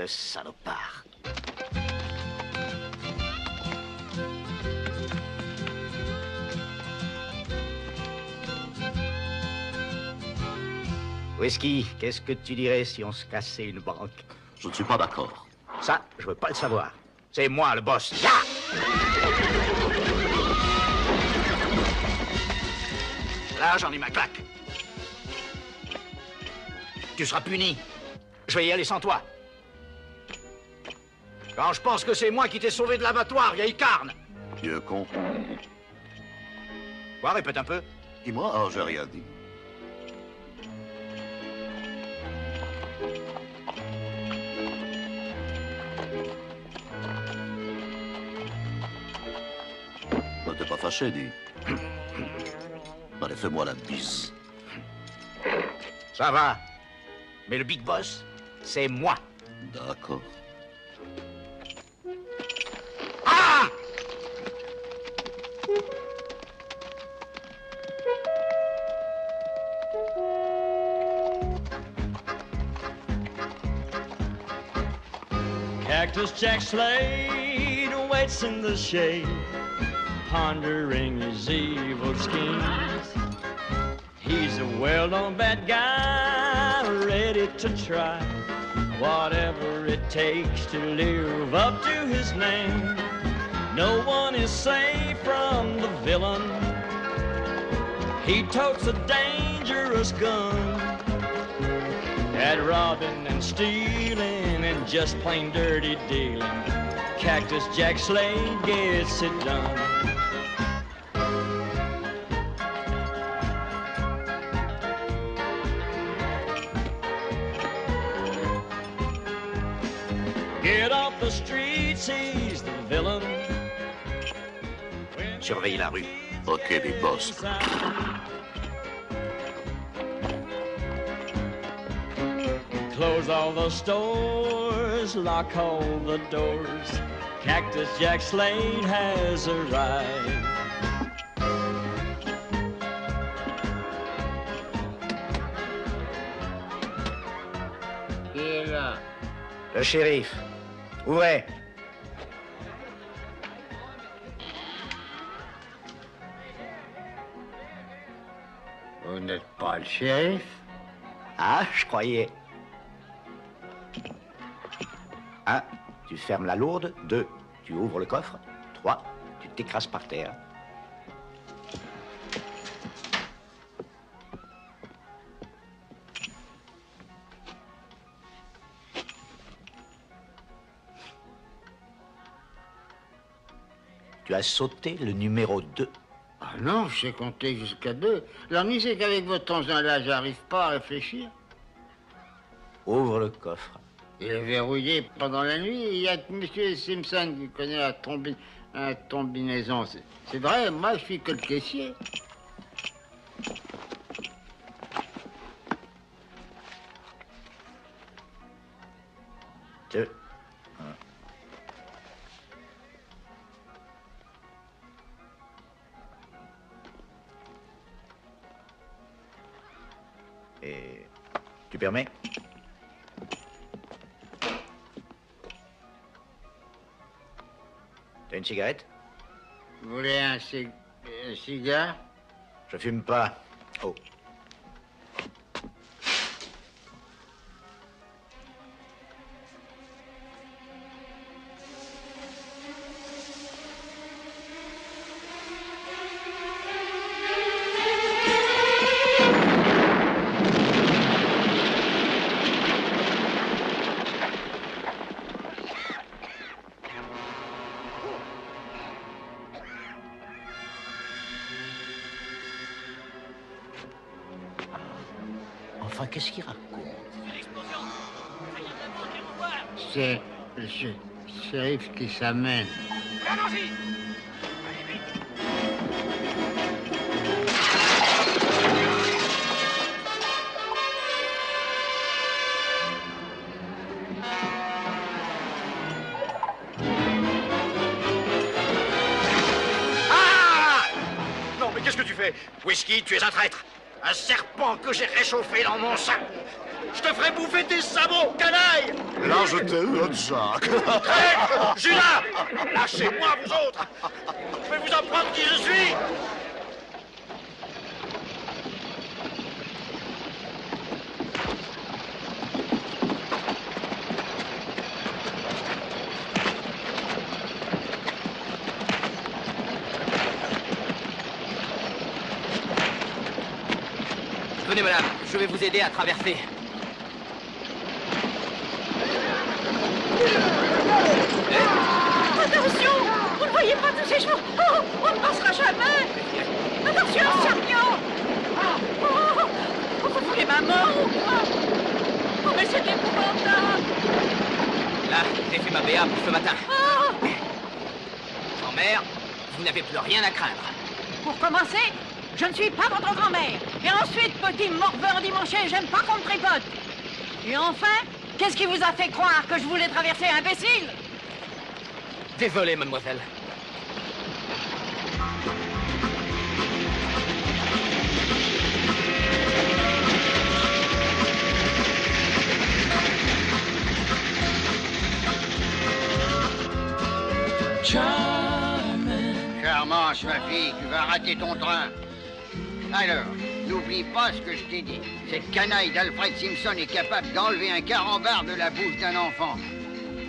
Le salopard. Whisky, qu'est-ce que tu dirais si on se cassait une banque? Je ne suis pas d'accord. Ça, je veux pas le savoir. C'est moi le boss. Ya! Là, j'en ai ma claque. Tu seras puni. Je vais y aller sans toi. Quand je pense que c'est moi qui t'ai sauvé de l'abattoir, vieille carne. Vieux con. Quoi, répète un peu. Dis-moi, oh, j'ai rien dit. Ne t'es pas fâché, dis. Allez, fais-moi la bise. Ça va. Mais le big boss, c'est moi. D'accord. Ah! Cactus Jack Slade waits in the shade, pondering his evil schemes. He's a well-known bad guy, ready to try whatever it takes to live up to his name. No one is safe from the villain. He totes a dangerous gun. At robbing and stealing and just plain dirty dealing, Cactus Jack Slade gets it done. Get off the streets, he's the villain. Surveille la rue. Ok, big boss. Close all the stores, lock all the doors. Cactus Jack Slade has arrived. Qui est là? Le shérif. Ouvrez. Vous n'êtes pas le shérif? Ah, je croyais. 1, tu fermes la lourde. 2, tu ouvres le coffre. 3, tu t'écrases par terre. Tu as sauté le numéro 2. Ah non, je sais compter jusqu'à 2. L'ennui, c'est qu'avec votre engin-là, j'arrive pas à réfléchir. Ouvre le coffre. Il est verrouillé pendant la nuit. Il y a M. Simpson qui connaît la combinaison. C'est vrai, moi, je suis que le caissier. Deux. Et tu permets? T'as une cigarette? Vous voulez un cigare? Je fume pas. Oh. Enfin, qu'est-ce qu'il raconte? C'est le shérif qui s'amène. Allons-y! Ah! Non, mais qu'est-ce que tu fais? Whisky, tu es un traître. Un serpent que j'ai réchauffé dans mon sein. Je te ferai bouffer tes sabots, canaille! Là, je t'aime, Jacques. Hé, Judas! Lâchez-moi, vous autres! Je vais vous apprendre qui je suis! Venez, madame, je vais vous aider à traverser. Attention! Vous ne voyez pas tous ces chevaux? Oh, on ne passera jamais! Attention, Sergno! Oh, vous voulez ma mort ou quoi? Oh, mais c'est épouvantable! Là, j'ai fait ma BA pour ce matin. Oh. Grand-mère, vous n'avez plus rien à craindre. Pour commencer, je ne suis pas votre grand-mère. Et ensuite, petit morveur dimanché, j'aime pas qu'on me tripote. Et enfin, qu'est-ce qui vous a fait croire que je voulais traverser, imbécile? Désolé, mademoiselle. Charmante, ma fille, tu vas rater ton train. Alors, n'oublie pas ce que je t'ai dit. Cette canaille d'Alfred Simpson est capable d'enlever un carambar de la bouche d'un enfant.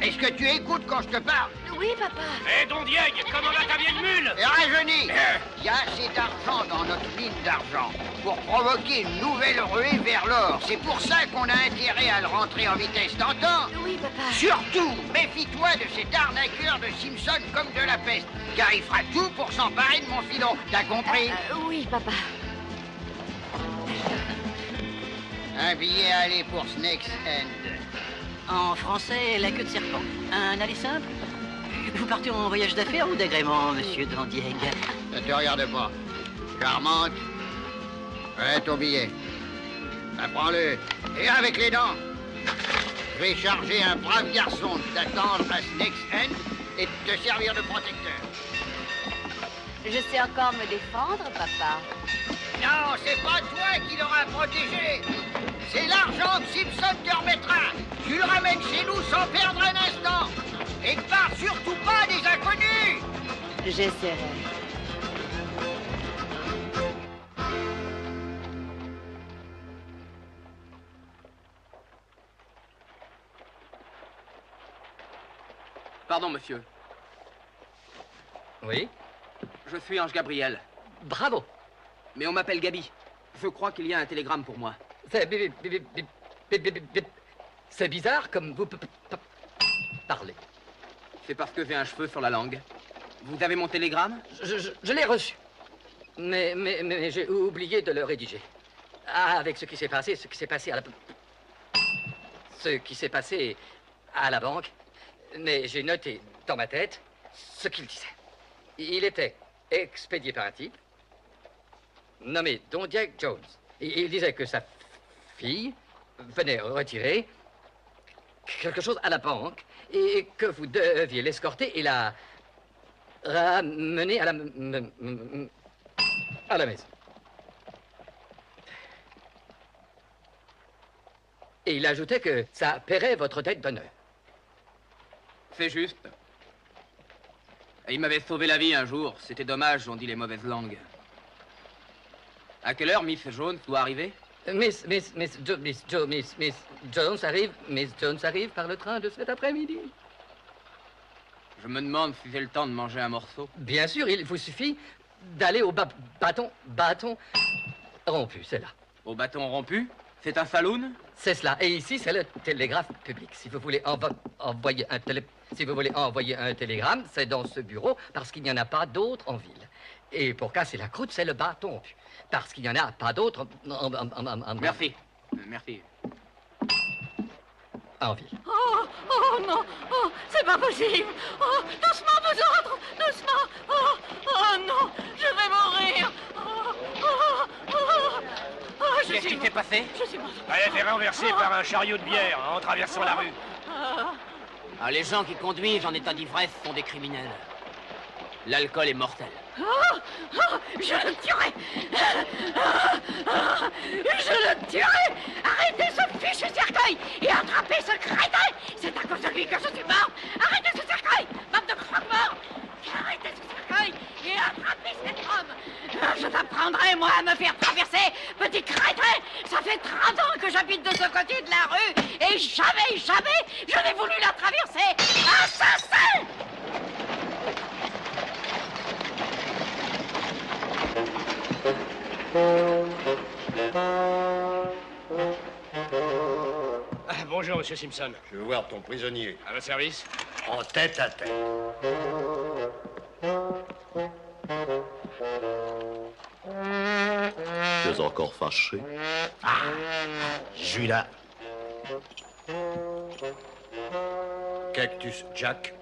Est-ce que tu écoutes quand je te parle? Oui, papa. Hé, Don Diego, comment va ta vieille mule? Et rajeuni, il y a assez d'argent dans notre mine d'argent pour provoquer une nouvelle ruée vers l'or. C'est pour ça qu'on a intérêt à le rentrer en vitesse, t'entends? Oui, papa. Surtout, méfie-toi de cet arnaqueur de Simpson comme de la peste, car il fera tout pour s'emparer de mon filon. T'as compris? Oui, papa. Un billet à aller pour Snake's End. En français, la queue de serpent. Un aller simple? Vous partez en voyage d'affaires ou d'agrément, monsieur Dandieg? Ne te regarde pas. Charmante, ouais, ton billet. Ben, prends-le. Et avec les dents. Je vais charger un brave garçon de t'attendre à Snake's End et de te servir de protecteur. Je sais encore me défendre, papa. Non, c'est pas toi qui l'auras protégé. C'est l'argent que Simpson te remettra. Tu le ramènes chez nous sans perdre un instant. Et ne pars surtout pas des inconnus. J'essaierai. Pardon, monsieur. Oui? Je suis Ange Gabriel. Bravo! Mais on m'appelle Gabi. Je crois qu'il y a un télégramme pour moi. C'est bizarre comme vous parlez. C'est parce que j'ai un cheveu sur la langue. Vous avez mon télégramme? Je l'ai reçu. Mais j'ai oublié de le rédiger. Ah, avec ce qui s'est passé à la... Ce qui s'est passé à la banque. Mais j'ai noté dans ma tête ce qu'il disait. Il était expédié par un type nommé Don Diego Jones. Il disait que sa fille venait retirer quelque chose à la banque et que vous deviez l'escorter et la ramener à la maison. Et il ajoutait que ça paierait votre dette d'honneur. C'est juste. Et il m'avait sauvé la vie un jour. C'était dommage, on dit les mauvaises langues. À quelle heure Miss Jones doit arriver? Miss Jones arrive par le train de cet après-midi. Je me demande si j'ai le temps de manger un morceau. Bien sûr, il vous suffit d'aller au bâton rompu, c'est là. Au bâton rompu? C'est un saloon? C'est cela. Et ici, c'est le télégraphe public. Si vous voulez envoyer un télégramme, c'est dans ce bureau, parce qu'il n'y en a pas d'autre en ville. Et pour casser la croûte, c'est le bâton rompu, parce qu'il n'y en a pas d'autre Merci. Merci. En ville. Oh non, oh, c'est pas possible. Oh, doucement vous autres, doucement. Oh non, je vais mourir. Qu'est-ce qui s'est passé? Je suis morte. Elle a été renversée par un chariot de bière en traversant la rue. Ah, les gens qui conduisent en état d'ivresse sont des criminels. L'alcool est mortel. Je le tuerai. Je le tuerai. Arrêtez ce fichu cercueil et attrapez ce crétin. C'est à cause de lui que je suis mort. Arrêtez ce cercueil, bande de croque-morts. Arrêtez ce cercueil et attrapez cet homme. Je t'apprendrai, moi, à me faire traverser, petit crétin. Ça fait 30 ans que j'habite de ce côté de la rue et jamais, jamais, je n'ai voulu la traverser. Assassin! Bonjour, monsieur Simpson. Je veux voir ton prisonnier. À votre service? En tête à tête. Tu es encore fâché? Ah, Judas. Cactus Jack.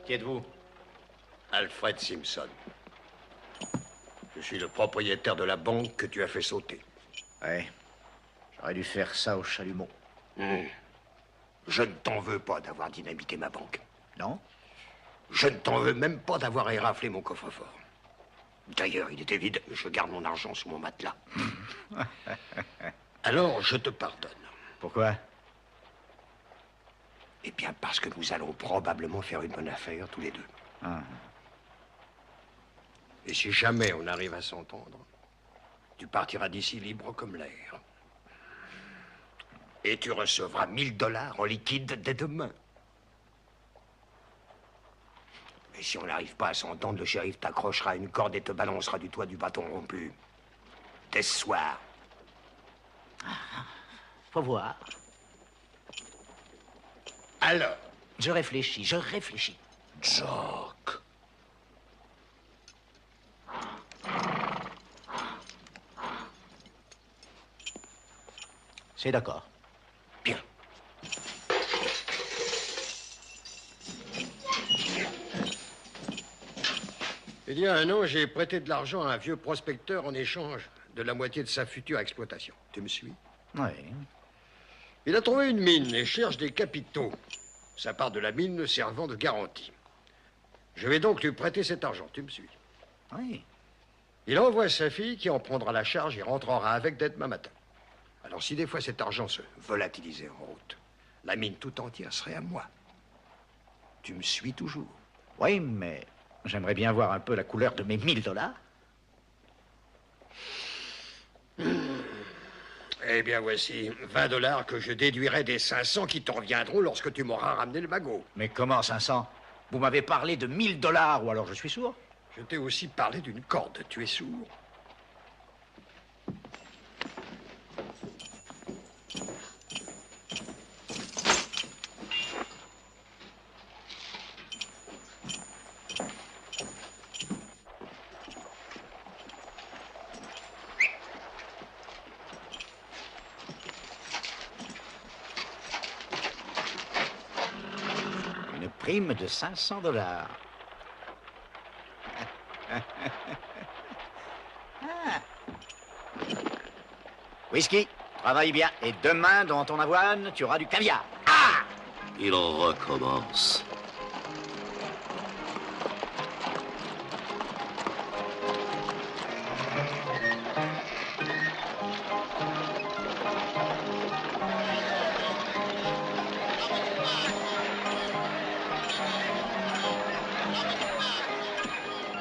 Qui êtes-vous? Alfred Simpson. Je suis le propriétaire de la banque que tu as fait sauter. Ouais. J'aurais dû faire ça au chalumeau. Je ne t'en veux pas d'avoir dynamité ma banque. Non? Je ne t'en veux même pas d'avoir éraflé mon coffre-fort. D'ailleurs, il était vide. Je garde mon argent sous mon matelas. Alors, je te pardonne. Pourquoi? Eh bien, parce que nous allons probablement faire une bonne affaire, tous les deux. Ah. Et si jamais on arrive à s'entendre, tu partiras d'ici libre comme l'air. Et tu recevras 1000 $ en liquide dès demain. Et si on n'arrive pas à s'entendre, le shérif t'accrochera à une corde et te balancera du toit du bâton rompu. Dès ce soir. Faut voir. Alors? Je réfléchis. Jack. C'est d'accord. Bien. Il y a un an, j'ai prêté de l'argent à un vieux prospecteur en échange de la moitié de sa future exploitation. Tu me suis? Oui. Il a trouvé une mine et cherche des capitaux. Sa part de la mine servant de garantie. Je vais donc lui prêter cet argent. Tu me suis? Oui. Il envoie sa fille qui en prendra la charge et rentrera avec dès demain matin. Alors si des fois cet argent se volatilisait en route, la mine tout entière serait à moi. Tu me suis toujours? Oui, mais j'aimerais bien voir un peu la couleur de mes 1000 $. Eh bien, voici 20 $ que je déduirai des 500 qui t'en reviendront lorsque tu m'auras ramené le magot. Mais comment 500? Vous m'avez parlé de 1000 $, ou alors je suis sourd? Je t'ai aussi parlé d'une corde. Tu es sourd? Une prime de 500 $. Ah. Whisky, travaille bien. Et demain, dans ton avoine, tu auras du caviar. Ah! Il recommence.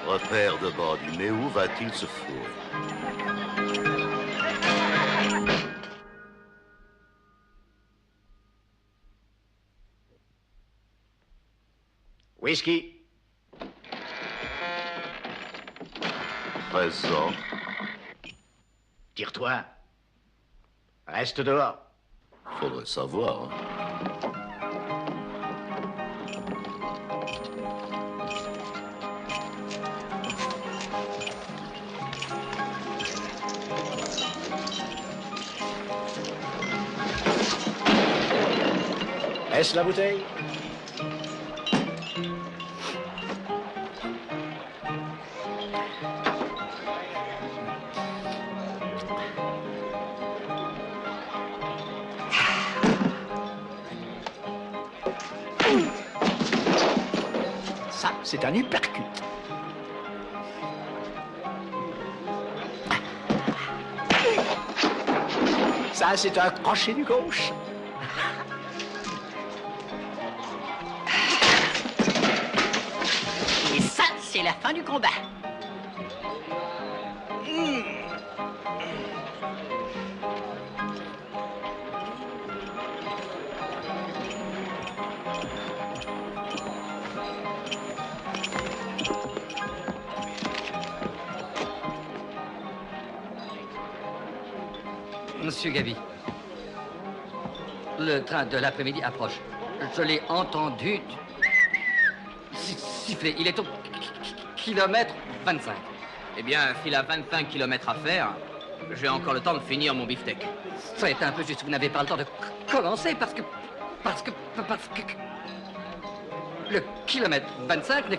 Repère de bandit, mais où va-t-il se fourrer? Whisky. Présent. Tire-toi. Reste dehors. Faudrait savoir, hein. Est-ce la bouteille? Ça, c'est un uppercut. Ça, Ça, c'est un crochet du gauche. Et ça, c'est la fin du combat. Monsieur Gaby, le train de l'après-midi approche. Je l'ai entendu siffler. Il est au kilomètre 25. Eh bien, s'il a 25 kilomètres à faire, j'ai encore le temps de finir mon beefsteak. C'est un peu juste, vous n'avez pas le temps de commencer parce que le kilomètre 25 n'est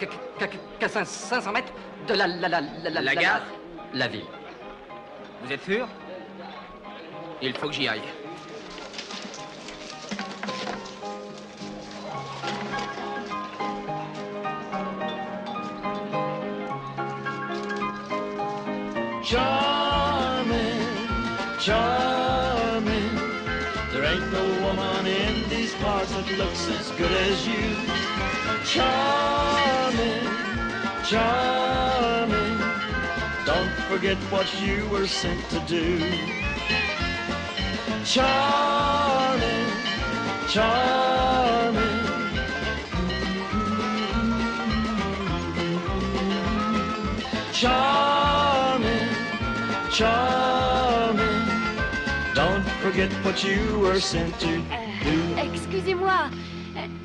qu'à 500 mètres de la gare. La ville. Vous êtes sûr? Il faut que j'y aille. Charming, charming. There ain't no woman in these parts that looks as good as you. Charming, charming. Don't forget what you were sent to do. Charming, charming. Charming, charming. Don't forget what you were sent to do. Excusez-moi.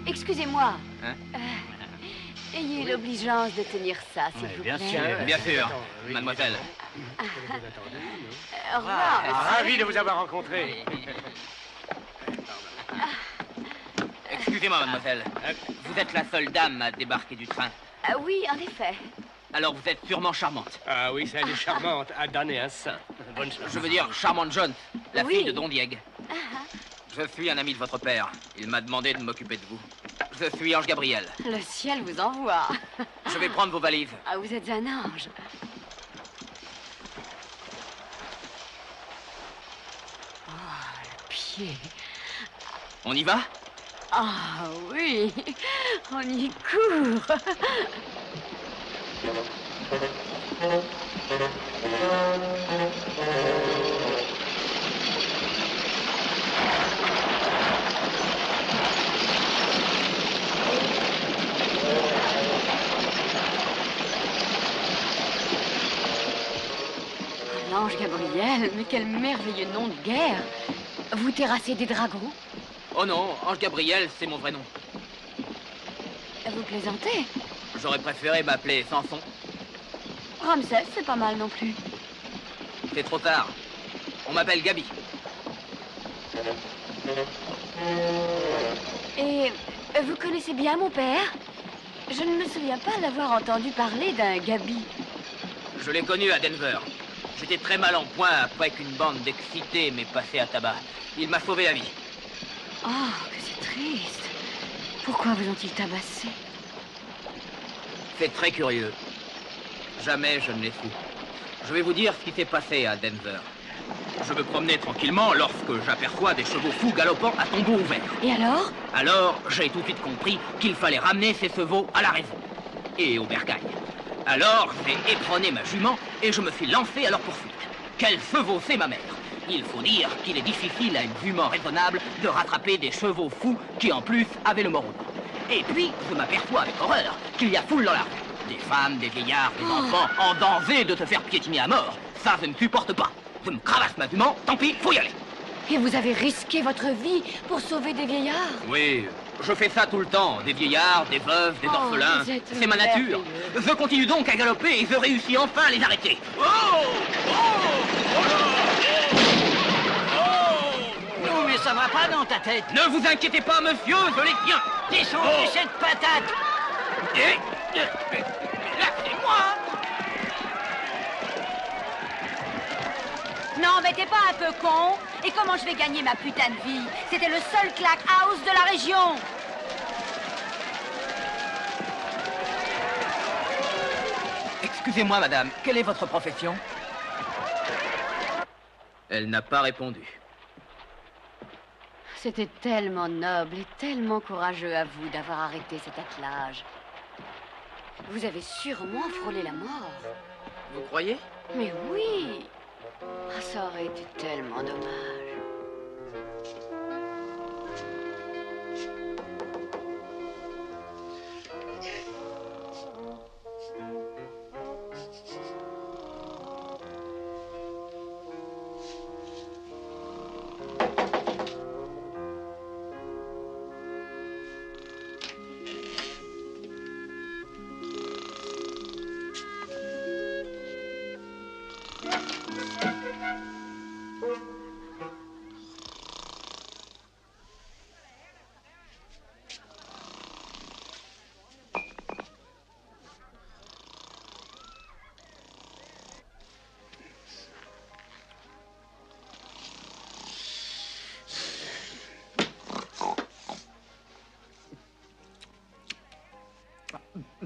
Excusez-moi. Hein? Ayez l'obligeance de tenir ça, s'il vous plaît. Bien sûr, mademoiselle. Au revoir. Ravi de vous avoir rencontré. Excusez-moi, mademoiselle. Vous êtes la seule dame à débarquer du train. Oui, en effet. Alors vous êtes sûrement charmante. Ah oui, ça, elle est charmante. À donner un sein. Bonne chance. Je veux dire charmante Jones, la Oui. fille de Don Diego. Je suis un ami de votre père. Il m'a demandé de m'occuper de vous. Je suis Ange Gabriel. Le ciel vous envoie. Je vais prendre vos valises. Ah, vous êtes un ange. Oh, le pied. On y va? Ah oui, on y court. L'ange Gabriel, mais quel merveilleux nom de guerre. Vous terrassez des dragons? Oh non, Ange Gabriel, c'est mon vrai nom. Vous plaisantez? J'aurais préféré m'appeler Samson. Ramsès, c'est pas mal non plus. C'est trop tard. On m'appelle Gaby. Et vous connaissez bien mon père? Je ne me souviens pas d'avoir entendu parler d'un Gaby. Je l'ai connu à Denver. J'étais très mal en point après qu'une bande d'excités m'ait passé à tabac. Il m'a sauvé la vie. Oh, que c'est triste. Pourquoi vous ont-ils tabassé? C'est très curieux. Jamais je ne l'ai su. Je vais vous dire ce qui s'est passé à Denver. Je me promenais tranquillement lorsque j'aperçois des chevaux fous galopant à tombeau ouvert. Et alors? Alors, j'ai tout de suite compris qu'il fallait ramener ces chevaux à la raison et au bercail. Alors, j'ai éperonné ma jument et je me suis lancé à leur poursuite. Quel chevaux c'est ma mère! Il faut dire qu'il est difficile à une jument raisonnable de rattraper des chevaux fous qui, en plus, avaient le mort au dos. Et puis, je m'aperçois avec horreur qu'il y a foule dans la rue. Des femmes, des vieillards, des enfants en danger de se faire piétiner à mort. Ça, je ne supporte pas. Je me cravache ma jument, tant pis, faut y aller. Et vous avez risqué votre vie pour sauver des vieillards? Oui, je fais ça tout le temps. Des vieillards, des veuves, des orphelins. vous êtes C'est ma nature. merveilleux. Je continue donc à galoper et je réussis enfin à les arrêter. Non, mais ça va pas dans ta tête. Ne vous inquiétez pas, monsieur, je les tiens. Descendez cette patate. Lâchez-moi. Non, mais t'es pas un peu con? Et comment je vais gagner ma putain de vie? C'était le seul clack house de la région. Excusez-moi, madame, quelle est votre profession? Elle n'a pas répondu. c'était tellement noble et tellement courageux à vous d'avoir arrêté cet attelage. Vous avez sûrement frôlé la mort. Vous croyez? Mais oui. Ah, ça aurait été tellement dommage.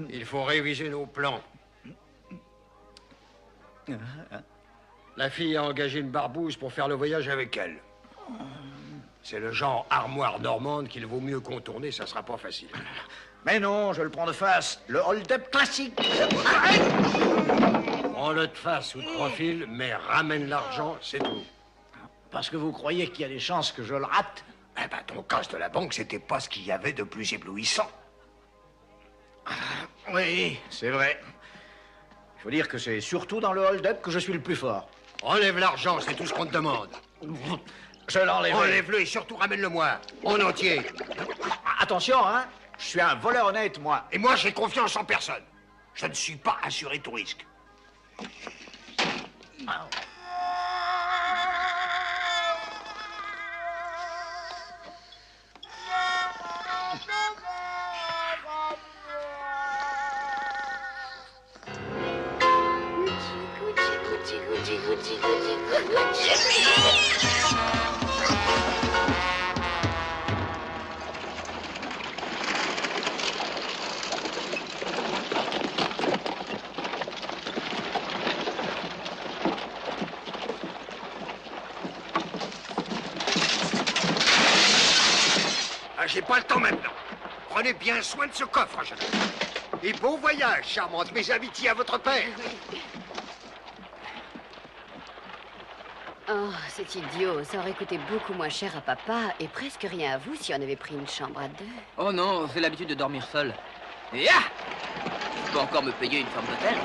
Il faut réviser nos plans. La fille a engagé une barbouze pour faire le voyage avec elle. C'est le genre armoire normande qu'il vaut mieux contourner, ça sera pas facile. Mais non, je le prends de face. Le hold-up classique. Prends-le de face ou de profil, mais ramène l'argent, c'est tout. Parce que vous croyez qu'il y a des chances que je le rate? Eh ben, ton casse de la banque, c'était pas ce qu'il y avait de plus éblouissant. Oui, c'est vrai. Il faut dire que c'est surtout dans le hold-up que je suis le plus fort. Enlève l'argent, c'est tout ce qu'on te demande. Je l'enlève. Enlève-le et surtout ramène-le-moi, en entier. Attention, hein. Je suis un voleur honnête, moi. Et moi, j'ai confiance en personne. Je ne suis pas assuré tout risque. J'ai pas le temps maintenant. Prenez bien soin de ce coffre, jeune homme. Et bon voyage, charmante. Mes amitiés à votre père. Oh, c'est idiot. Ça aurait coûté beaucoup moins cher à papa et presque rien à vous si on avait pris une chambre à deux. Oh non, j'ai l'habitude de dormir seul. Et ah! Je peux encore me payer une chambre d'hôtel.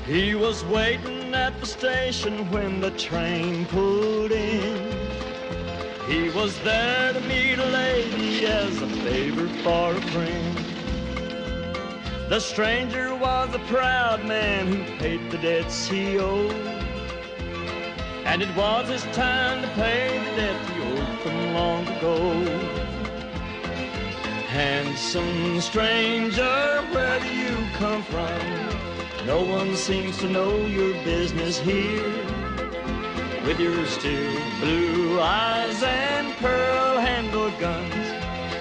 He was waiting at the station when the train pulled in. He was there to meet a lady as a favor for a friend. The stranger was a proud man who paid the debts he owed. And it was his time to pay the debt he owed from long ago. Handsome stranger, where do you come from? No one seems to know your business here. With your still blue eyes and pearl-handled guns,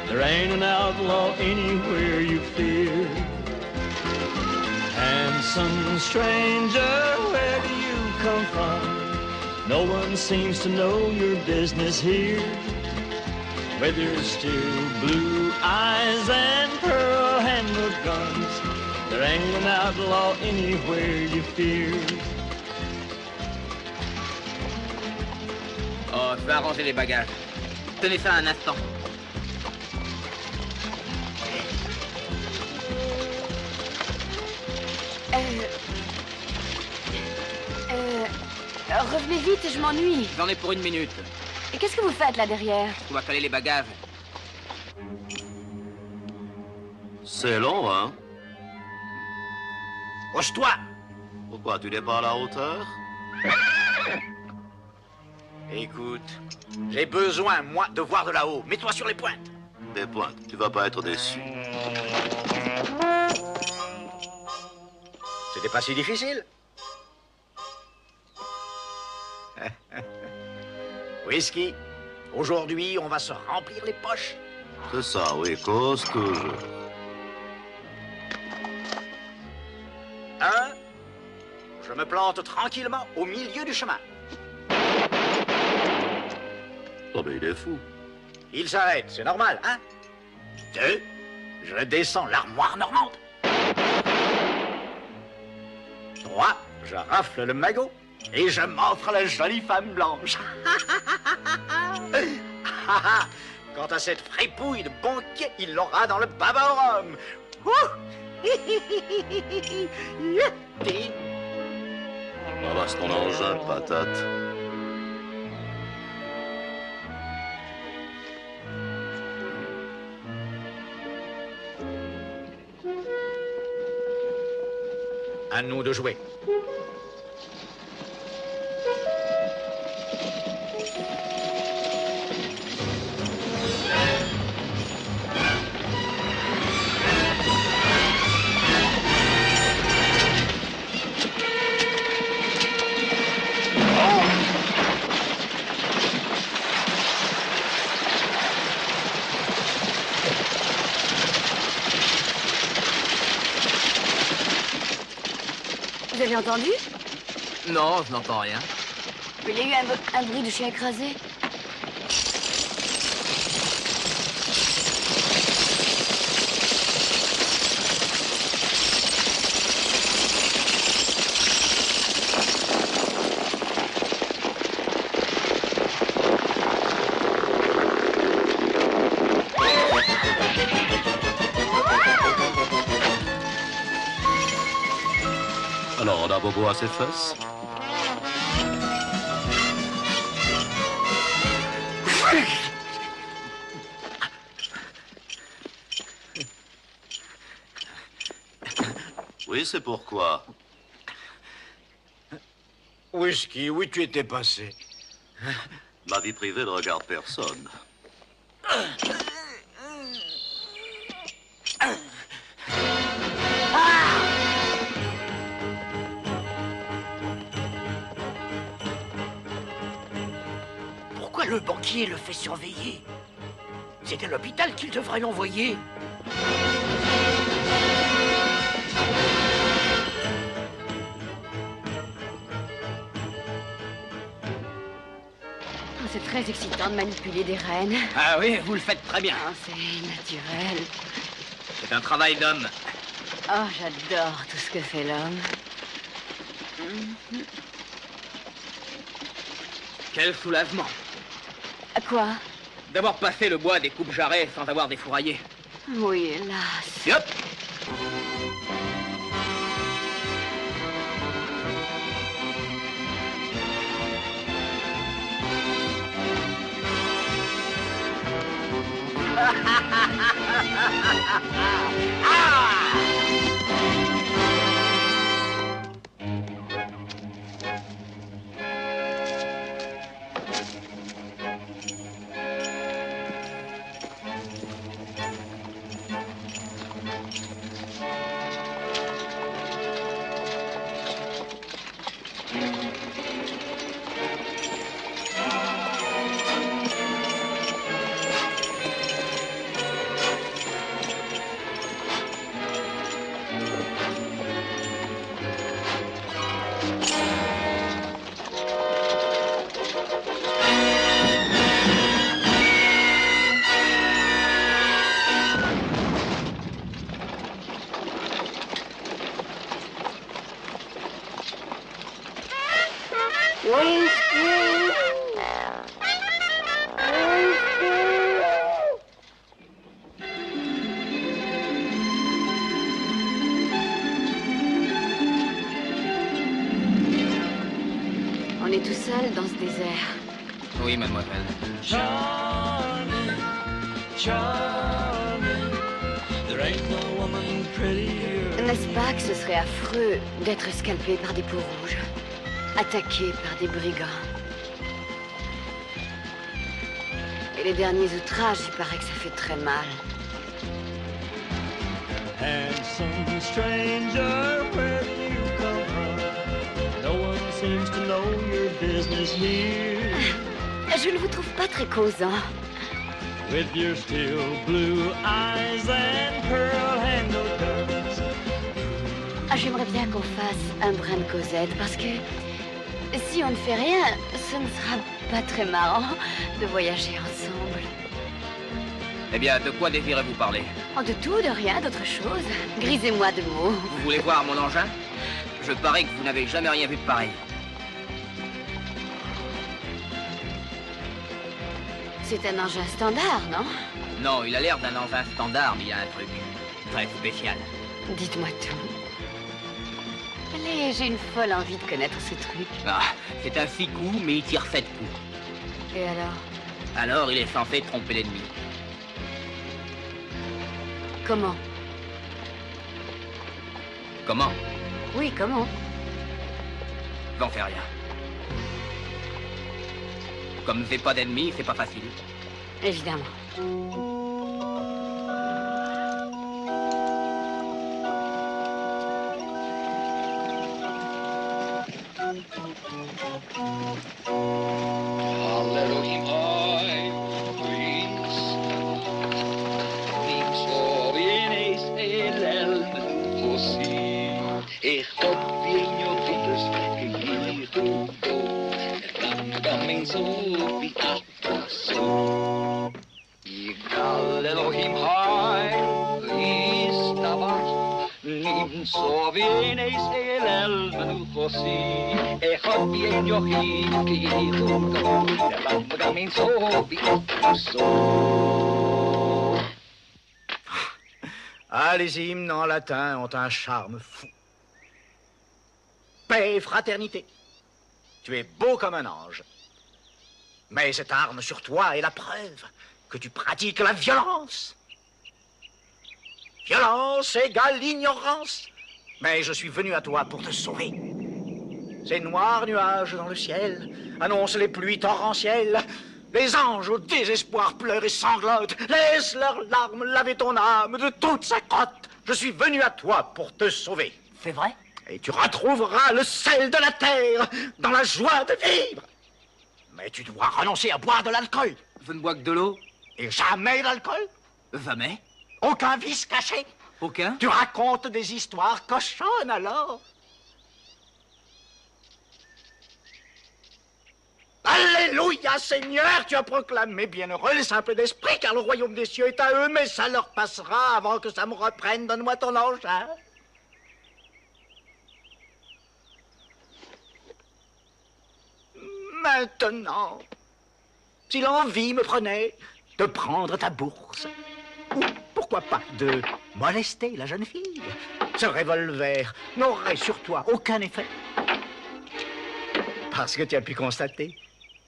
there ain't an outlaw anywhere you fear. Handsome stranger, where do you come from? No one seems to know your business here. With your still blue eyes and pearl-handled guns, there ain't an outlaw anywhere you fear. Oh, je vais arranger les bagages. Tenez ça un instant. Revenez vite, je m'ennuie. J'en ai pour 1 minute. Et qu'est-ce que vous faites là derrière? On va caler les bagages. C'est long, hein? Hoche-toi! Pourquoi, tu n'es pas à la hauteur? Écoute, j'ai besoin, moi, de voir de là-haut. Mets-toi sur les pointes. Des pointes, tu vas pas être déçu. C'était pas si difficile. Whisky, aujourd'hui, on va se remplir les poches. C'est ça, oui, cause toujours. Je me plante tranquillement au milieu du chemin. Oh, mais il est fou. Il s'arrête, c'est normal, hein? 2, je descends l'armoire normande. 3, je rafle le magot et je m'offre la jolie femme blanche. Quant à cette fripouille de banquier, il l'aura dans le baba au rhum. Ramasse ton engin, patate. À nous de jouer. Vous avez entendu? Non, je n'entends rien. Il y a eu un bruit de chien écrasé. Alors, on a Bobo à ses fesses? Oui, c'est pourquoi. Whisky, où tu étais passé? Ma vie privée ne regarde personne. Pourquoi le banquier le fait surveiller? C'est à l'hôpital qu'il devrait l'envoyer. Oh, c'est très excitant de manipuler des reines. Ah oui, vous le faites très bien. Oh, c'est naturel. C'est un travail d'homme. Oh, j'adore tout ce que fait l'homme. Quel soulagement. Quoi? D'avoir passé le bois des coupes jarrets sans avoir défouraillé. Oui, hélas. Et hop! On On est tout seul dans ce désert. Oui, mademoiselle. Charming, charming, there ain't no woman prettier. N'est-ce pas que ce serait affreux d'être scalpé par des peaux rouges, attaqué par des brigands? Et les derniers outrages, il paraît que ça fait très mal. Handsome stranger, where do you come from? No one seems to know your business here. Je ne vous trouve pas très causant. With your steel blue eyes and pearl-handled guns. J'aimerais bien qu'on fasse un brin de causette, parce que si on ne fait rien, ce ne sera pas très marrant de voyager ensemble. Eh bien, de quoi désirez-vous parler? Oh, de tout, de rien, d'autre chose. Grisez-moi de mots. Vous voulez voir mon engin? Je parie que vous n'avez jamais rien vu de pareil. C'est un engin standard, non? Non, il a l'air d'un engin standard, mais il y a un truc très spécial. Dites-moi tout. Allez, j'ai une folle envie de connaître ce truc. Ah, c'est un 6 coups, mais il tire 7 coups. Et alors? Alors, il est censé tromper l'ennemi. Comment? Comment? Oui, comment? J'en sais rien. Comme j'ai pas d'ennemis, c'est pas facile. Évidemment. Halleluja, prince. Niet zo ineens ellendig voorzien. Ik hoop weer niet dus hier toe. Dan kan mijn zo wie zo. Ik Halleluja, prince, dat was niet zo ineens ellendig voorzien. Ik hoop weer niet Ah, les hymnes en latin ont un charme fou. Paix et fraternité. Tu es beau comme un ange. Mais cette arme sur toi est la preuve que tu pratiques la violence. Violence égale ignorance. Mais je suis venu à toi pour te sauver. Ces noirs nuages dans le ciel annoncent les pluies torrentielles. Les anges au désespoir pleurent et sanglotent. Laisse leurs larmes laver ton âme de toute sa crotte. Je suis venu à toi pour te sauver. C'est vrai? Et tu retrouveras le sel de la terre dans la joie de vivre. Mais tu dois renoncer à boire de l'alcool. Je ne bois que de l'eau. Et jamais d'alcool? Jamais? Aucun vice caché? Aucun? Tu racontes des histoires cochonnes alors? Alléluia, Seigneur, tu as proclamé bienheureux les simples d'esprit, car le royaume des cieux est à eux, mais ça leur passera avant que ça me reprenne. Donne-moi ton engin. Maintenant, si l'envie me prenait de prendre ta bourse, ou pourquoi pas de molester la jeune fille, ce revolver n'aurait sur toi aucun effet. Parce que tu as pu constater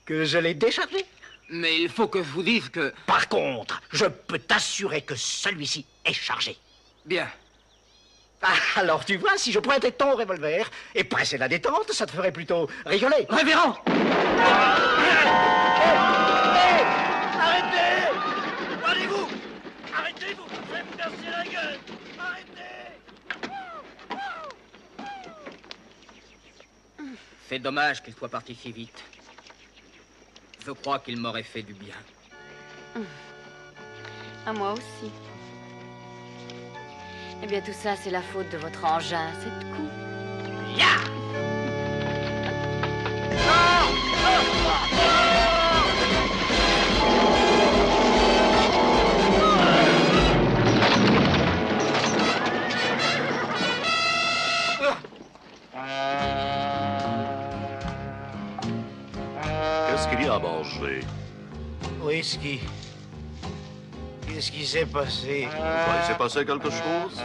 que je l'ai déchargé. Mais il faut que je vous dise que... Par contre, je peux t'assurer que celui-ci est chargé. Bien. Ah, alors tu vois, si je pointais ton revolver et pressais la détente, ça te ferait plutôt rigoler. Révérend! Arrêtez! Où allez-vous? Arrêtez-vous! Je vais me casser la gueule! Arrêtez! C'est dommage qu'il soit parti si vite. Je crois qu'il m'aurait fait du bien. À moi aussi. Eh bien, tout ça, c'est la faute de votre engin, c'est coup. Ya! Qu'est-ce qu'il y a à manger? Whisky. Qu'est-ce qui s'est passé? Pourquoi, il s'est passé quelque chose?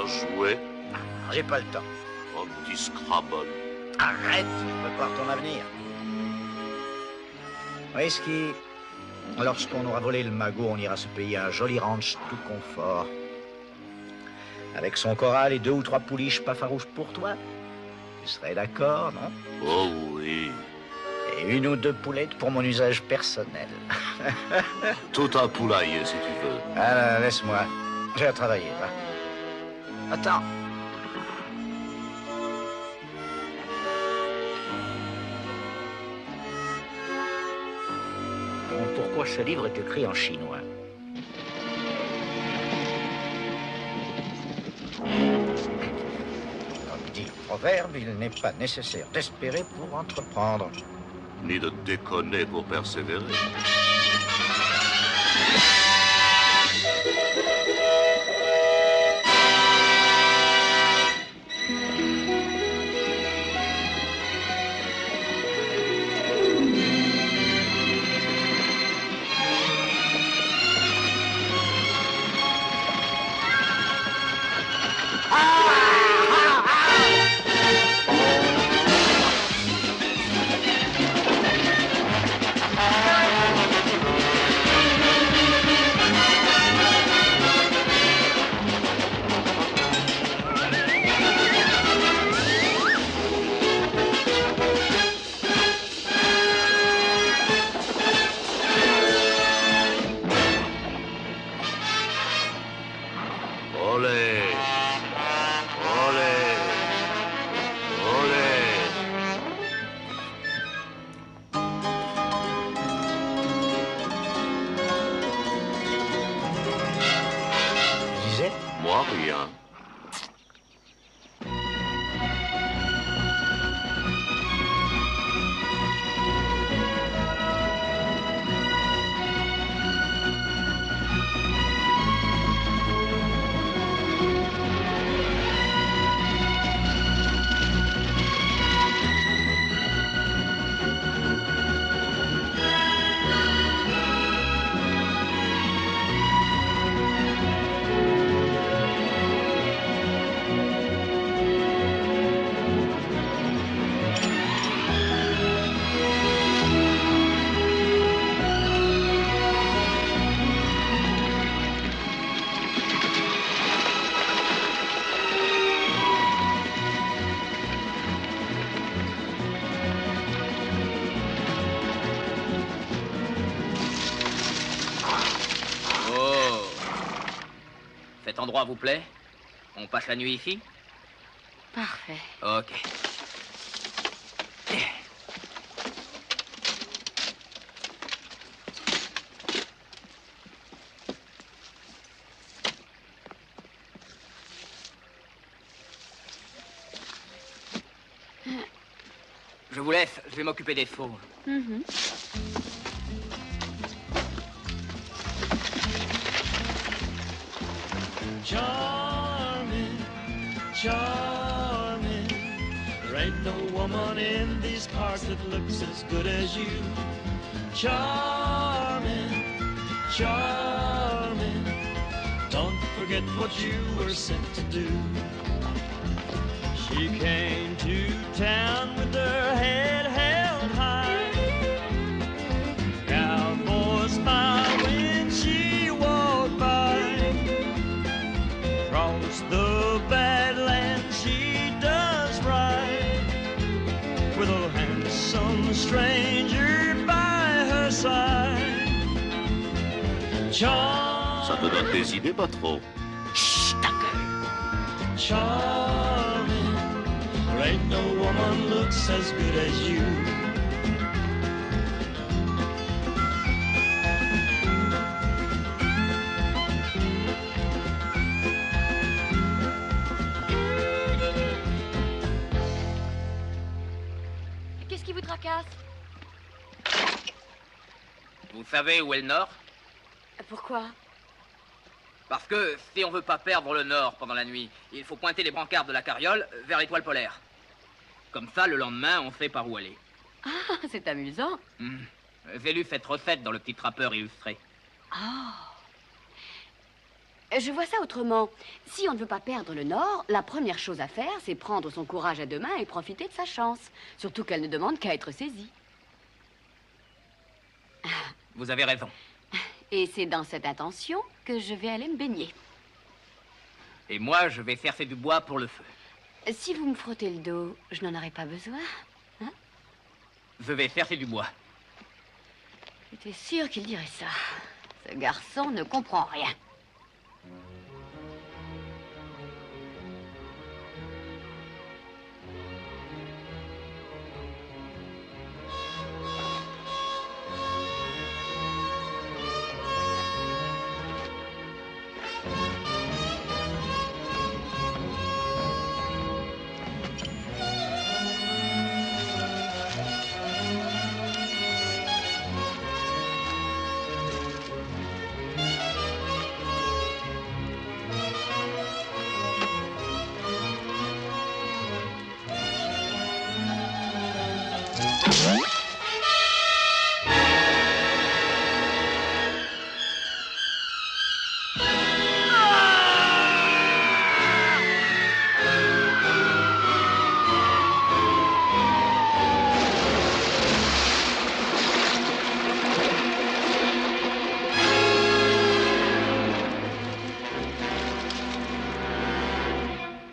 jouer? J'ai pas le temps. Un petit Scrabble. Arrête, prépare ton avenir. Whisky, lorsqu'on aura volé le magot, on ira se payer un joli ranch tout confort. Avec son corral et 2 ou 3 pouliches pas farouches pour toi. Tu serais d'accord, non? Oh oui. Et 1 ou 2 poulettes pour mon usage personnel. Tout un poulailler, si tu veux. Ah, laisse-moi. J'ai à travailler, va. Attends. Bon, pourquoi ce livre est écrit en chinois? Comme dit le proverbe, il n'est pas nécessaire d'espérer pour entreprendre. Ni de déconner pour persévérer. Rien. Cet endroit vous plaît? On passe la nuit ici? Parfait. Ok. Je vous laisse, je vais m'occuper des faux. Charming, charming. There ain't no woman in these parts that looks as good as you. Charming, charming. Don't forget what you were sent to do. She came to town with her head held high. Cowboys smile when she walked by. Across the Badlands she does ride, with a handsome stranger by her side. Ça te donne des idées, pas trop? Chut, ta gueule. Charming, there ain't no woman looks as good as you. Qu'est-ce qui vous tracasse? Vous savez où est le nord? Pourquoi? Parce que si on veut pas perdre le nord pendant la nuit, il faut pointer les brancards de la carriole vers l'étoile polaire. Comme ça, le lendemain, on sait par où aller. Ah, c'est amusant. J'ai lu cette recette dans le petit trappeur illustré. Oh. Je vois ça autrement. Si on ne veut pas perdre le Nord, la première chose à faire, c'est prendre son courage à deux mains et profiter de sa chance. Surtout qu'elle ne demande qu'à être saisie. Vous avez raison. Et c'est dans cette intention que je vais aller me baigner. Et moi, je vais chercher du bois pour le feu. Si vous me frottez le dos, je n'en aurai pas besoin. Hein? Je vais chercher du bois. J'étais sûre qu'il dirait ça. Ce garçon ne comprend rien.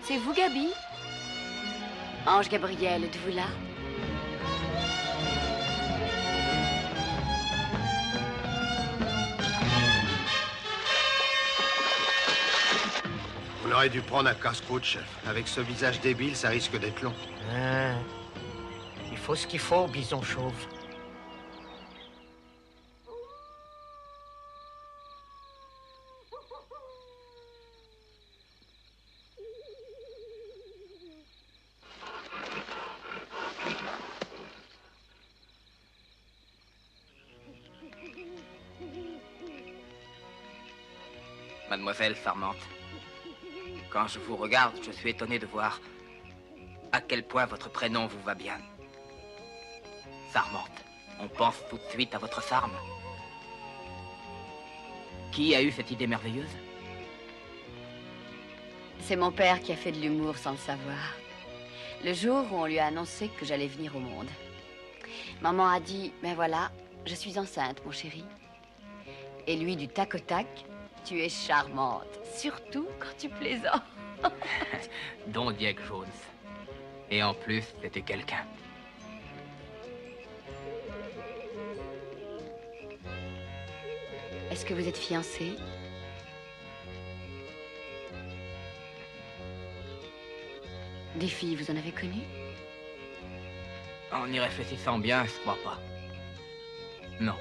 C'est vous, Gaby? Ange Gabriel, êtes-vous là? On aurait dû prendre un casse-croûte, chef. Avec ce visage débile, ça risque d'être long. Il faut ce qu'il faut, bison chauve. Mademoiselle Charmante, quand je vous regarde, je suis étonné de voir à quel point votre prénom vous va bien. Charmante, on pense tout de suite à votre charme. Qui a eu cette idée merveilleuse? C'est mon père qui a fait de l'humour sans le savoir. Le jour où on lui a annoncé que j'allais venir au monde. Maman a dit, ben voilà, je suis enceinte, mon chéri. Et lui, du tac au tac, tu es charmante, surtout quand tu plaisantes. Don Diego Jones. Et en plus, c'était quelqu'un. Est-ce que vous êtes fiancée? Des filles, vous en avez connu? En y réfléchissant bien, je crois pas. Non.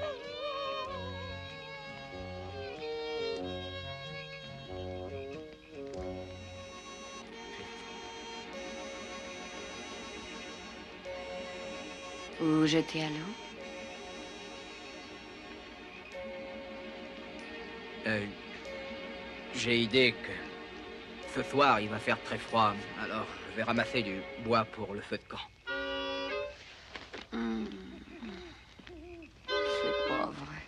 Ou jeter à l'eau? J'ai idée que ce soir, il va faire très froid. Alors, je vais ramasser du bois pour le feu de camp. C'est pas vrai.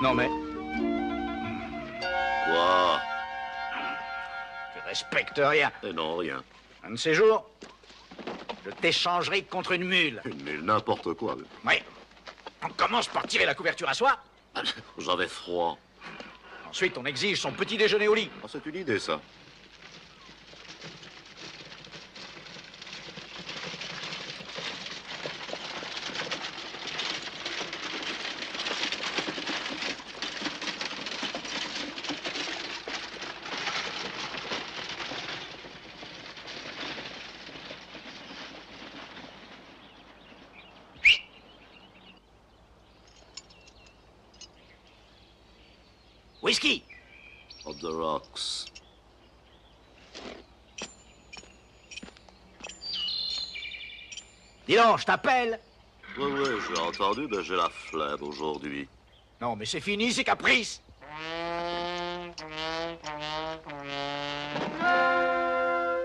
Non, mais... Quoi? Tu respectes rien. Non, rien. Un de ces jours, je t'échangerai contre une mule. Une mule, n'importe quoi. Oui. On commence par tirer la couverture à soie. J'avais froid. Ensuite, on exige son petit déjeuner au lit. Oh, c'est une idée, ça. Whisky. On the rocks. Dis donc, je t'appelle. Oui, j'ai entendu, mais j'ai la flemme aujourd'hui. Non, mais c'est fini, ces caprices.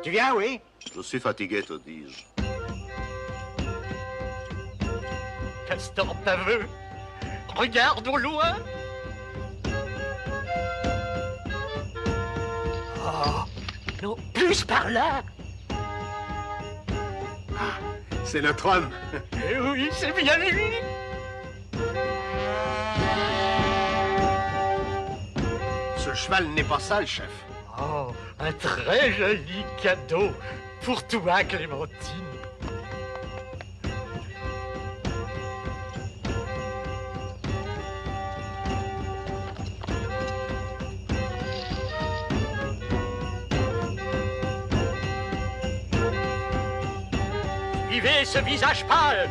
Tu viens, oui? Je suis fatigué, te dis-je. Castor baveux. Regarde au loin. Oh, non, plus par là. C'est notre homme. Eh oui, c'est bien lui. Ce cheval n'est pas sale, chef. Oh, un très joli cadeau pour toi, Clémentine. Suivez ce visage pâle.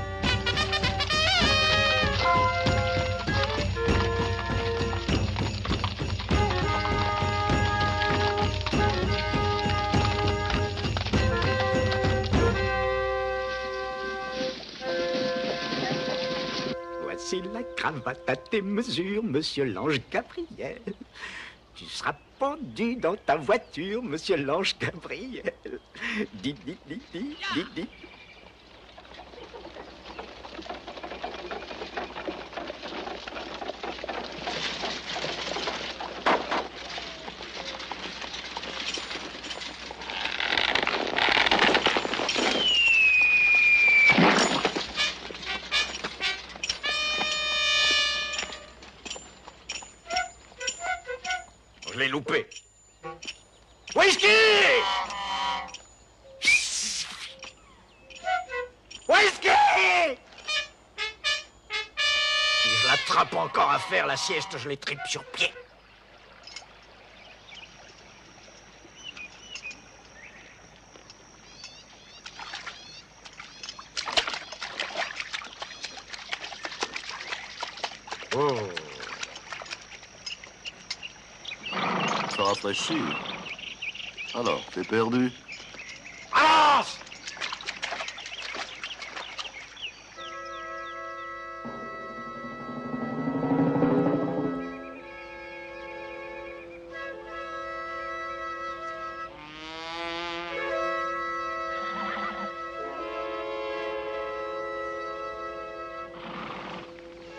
Voici la cravate à tes mesures, monsieur l'ange Gabriel. Tu seras pendu dans ta voiture, monsieur l'ange Gabriel. Dis, dis, dis, dis, dis, dis. Je l'ai loupé. Whisky! Whisky! Si je l'attrape encore à faire la sieste, je les tripe sur pied. Oh. Ça rafraîchit. Alors, t'es perdu? Avance!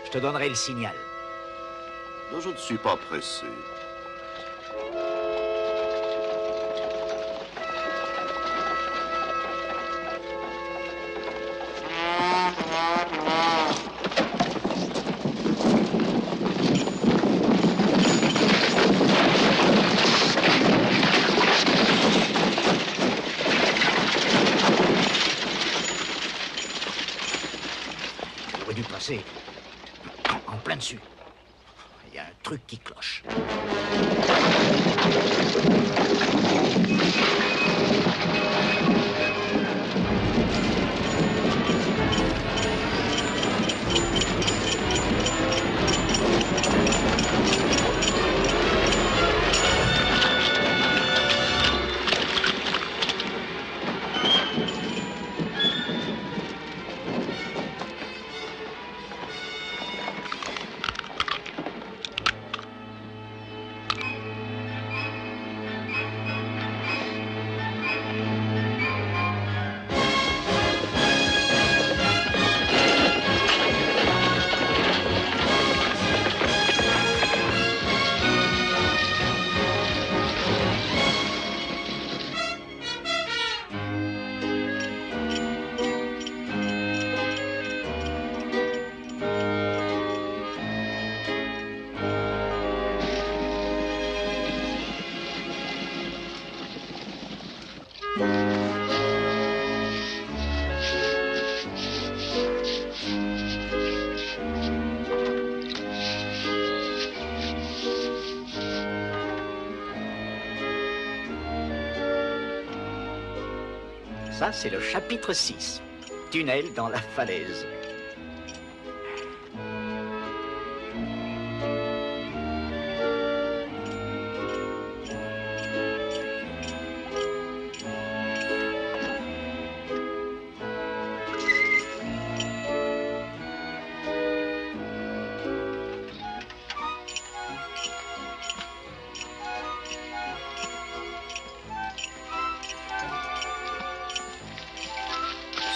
Je te donnerai le signal. Je ne suis pas pressé. J'aurais dû passer en plein dessus. Il y a un truc qui cloche. Ça, c'est le chapitre 6. Tunnel dans la falaise.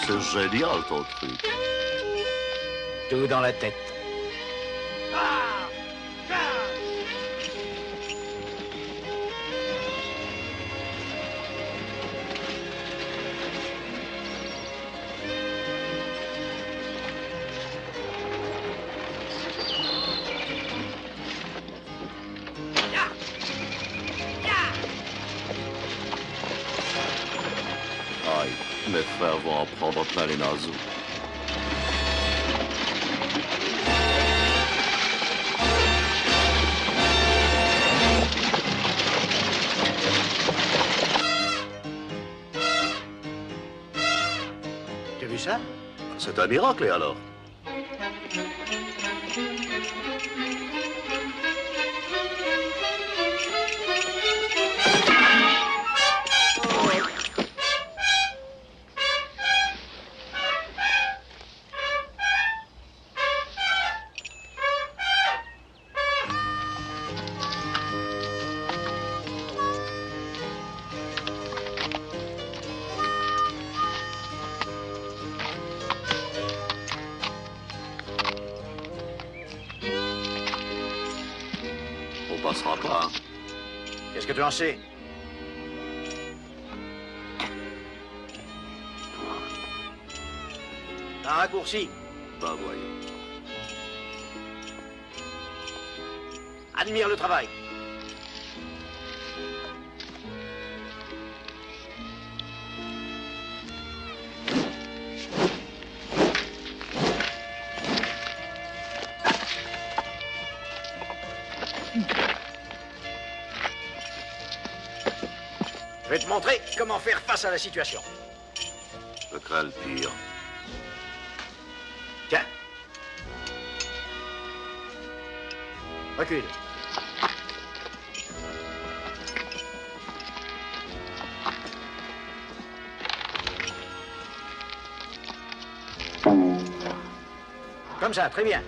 C'est génial ton truc. Tout dans la tête. Aïe, mes frères vont en prendre plein les naseaux. Tu as vu ça? C'est un miracle, et alors? On passera pas. Qu'est-ce que tu en sais? Un raccourci. Ben voyons. Admire le travail. Je vais te montrer comment faire face à la situation. Je crains le pire. Tiens. Recule. Comme ça, très bien.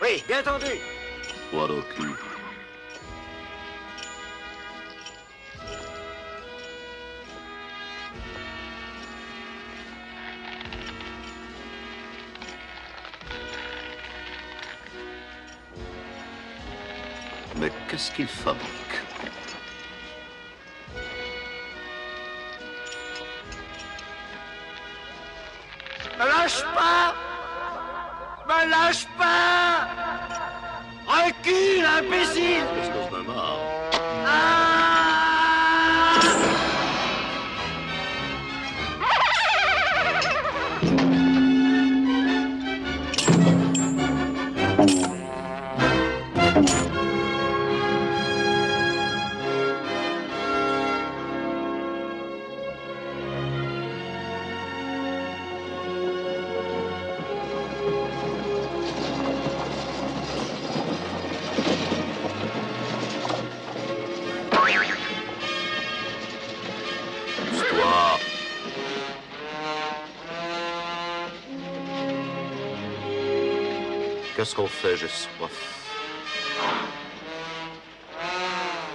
Oui, bien entendu. Poil au cul. Mais qu'est-ce qu'il fabrique? Me lâche pas! Me lâche pas! Recule, imbécile! Qu'est-ce que je me marre? Qu'est-ce qu'on fait? J'ai soif.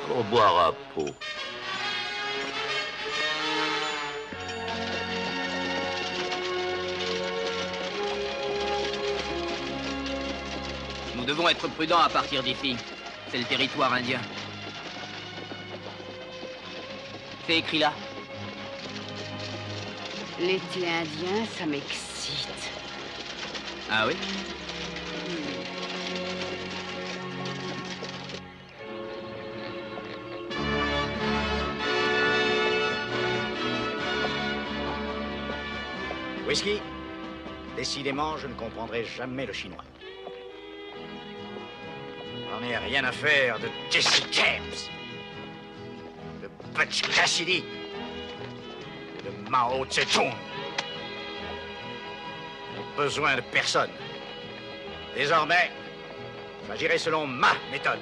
Allons boire un pot. Nous devons être prudents à partir d'ici. C'est le territoire indien. C'est écrit là. L'été indien, ça m'excite. Ah oui? Whisky, décidément, je ne comprendrai jamais le chinois. J'en ai rien à faire de Jesse James, de Butch Cassidy, de Mao Tse-tung. Je n'ai besoin de personne. Désormais, j'agirai selon ma méthode.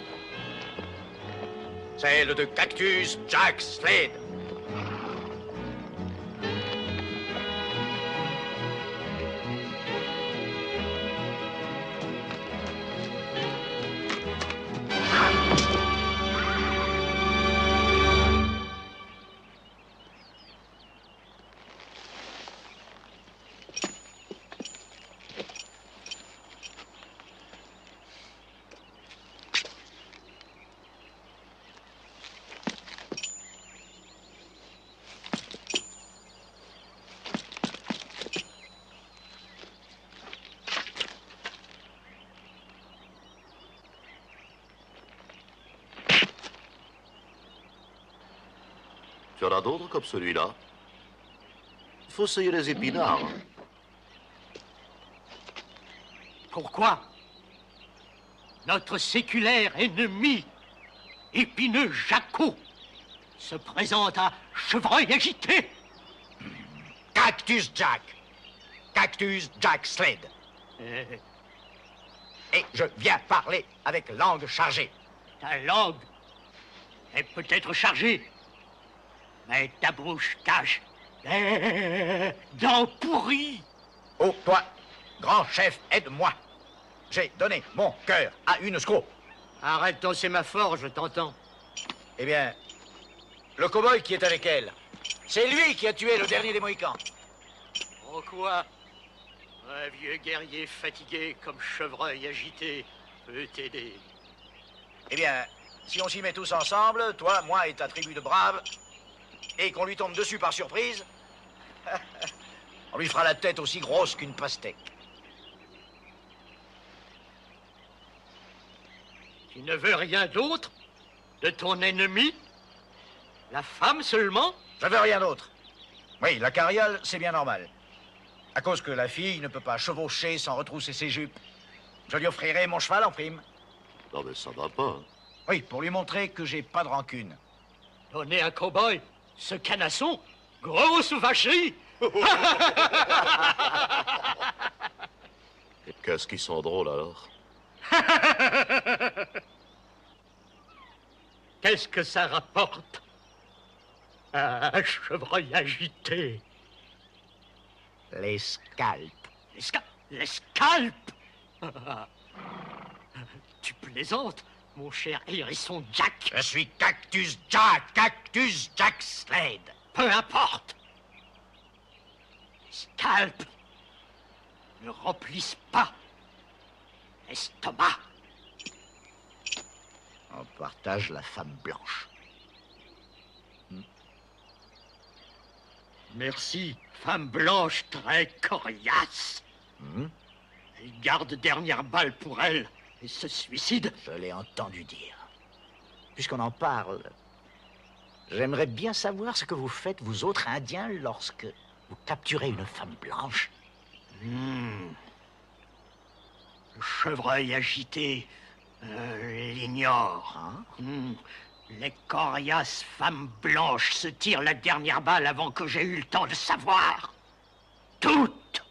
Celle de Cactus Jack Slade. Tu en as d'autres comme celui-là? Il faut essayer les épinards. Pourquoi notre séculaire ennemi, épineux Jacot, se présente à Chevreuil agité? Cactus Jack. Cactus Jack Slade. Et je viens parler avec langue chargée. Ta langue est peut-être chargée, mais ta bouche cache des dents pourries. Oh, toi, grand chef, aide-moi. J'ai donné mon cœur à une escroc. Arrête ton sémaphore, je t'entends. Eh bien, le cow-boy qui est avec elle, c'est lui qui a tué le dernier des Mohicans. Oh quoi? Un vieux guerrier fatigué comme Chevreuil agité peut t'aider. Eh bien, si on s'y met tous ensemble, toi, moi et ta tribu de braves, et qu'on lui tombe dessus par surprise, on lui fera la tête aussi grosse qu'une pastèque. Tu ne veux rien d'autre de ton ennemi? La femme seulement? Je veux rien d'autre. Oui, la carriole, c'est bien normal. À cause que la fille ne peut pas chevaucher sans retrousser ses jupes. Je lui offrirai mon cheval en prime. Non, mais ça va pas. Hein. Oui, pour lui montrer que j'ai pas de rancune. Donner un cow-boy ce canasson? Grosse vacherie! Et qu'est-ce qu'ils sont drôles, alors? Qu'est-ce que ça rapporte? Un chevreuil agité. Les scalps. Les scalps? Tu plaisantes, mon cher hérisson Jack. Je suis Cactus Jack Slade. Peu importe. Les scalps ne remplissent pas l'estomac. On partage la femme blanche. Merci, femme blanche très coriace. Elle garde dernière balle pour elle et se suicide. Je l'ai entendu dire. Puisqu'on en parle, j'aimerais bien savoir ce que vous faites, vous autres Indiens, lorsque vous capturez une femme blanche. Le chevreuil agité l'ignore. Les coriaces femmes blanches se tirent la dernière balle avant que j'aie eu le temps de savoir. Toutes,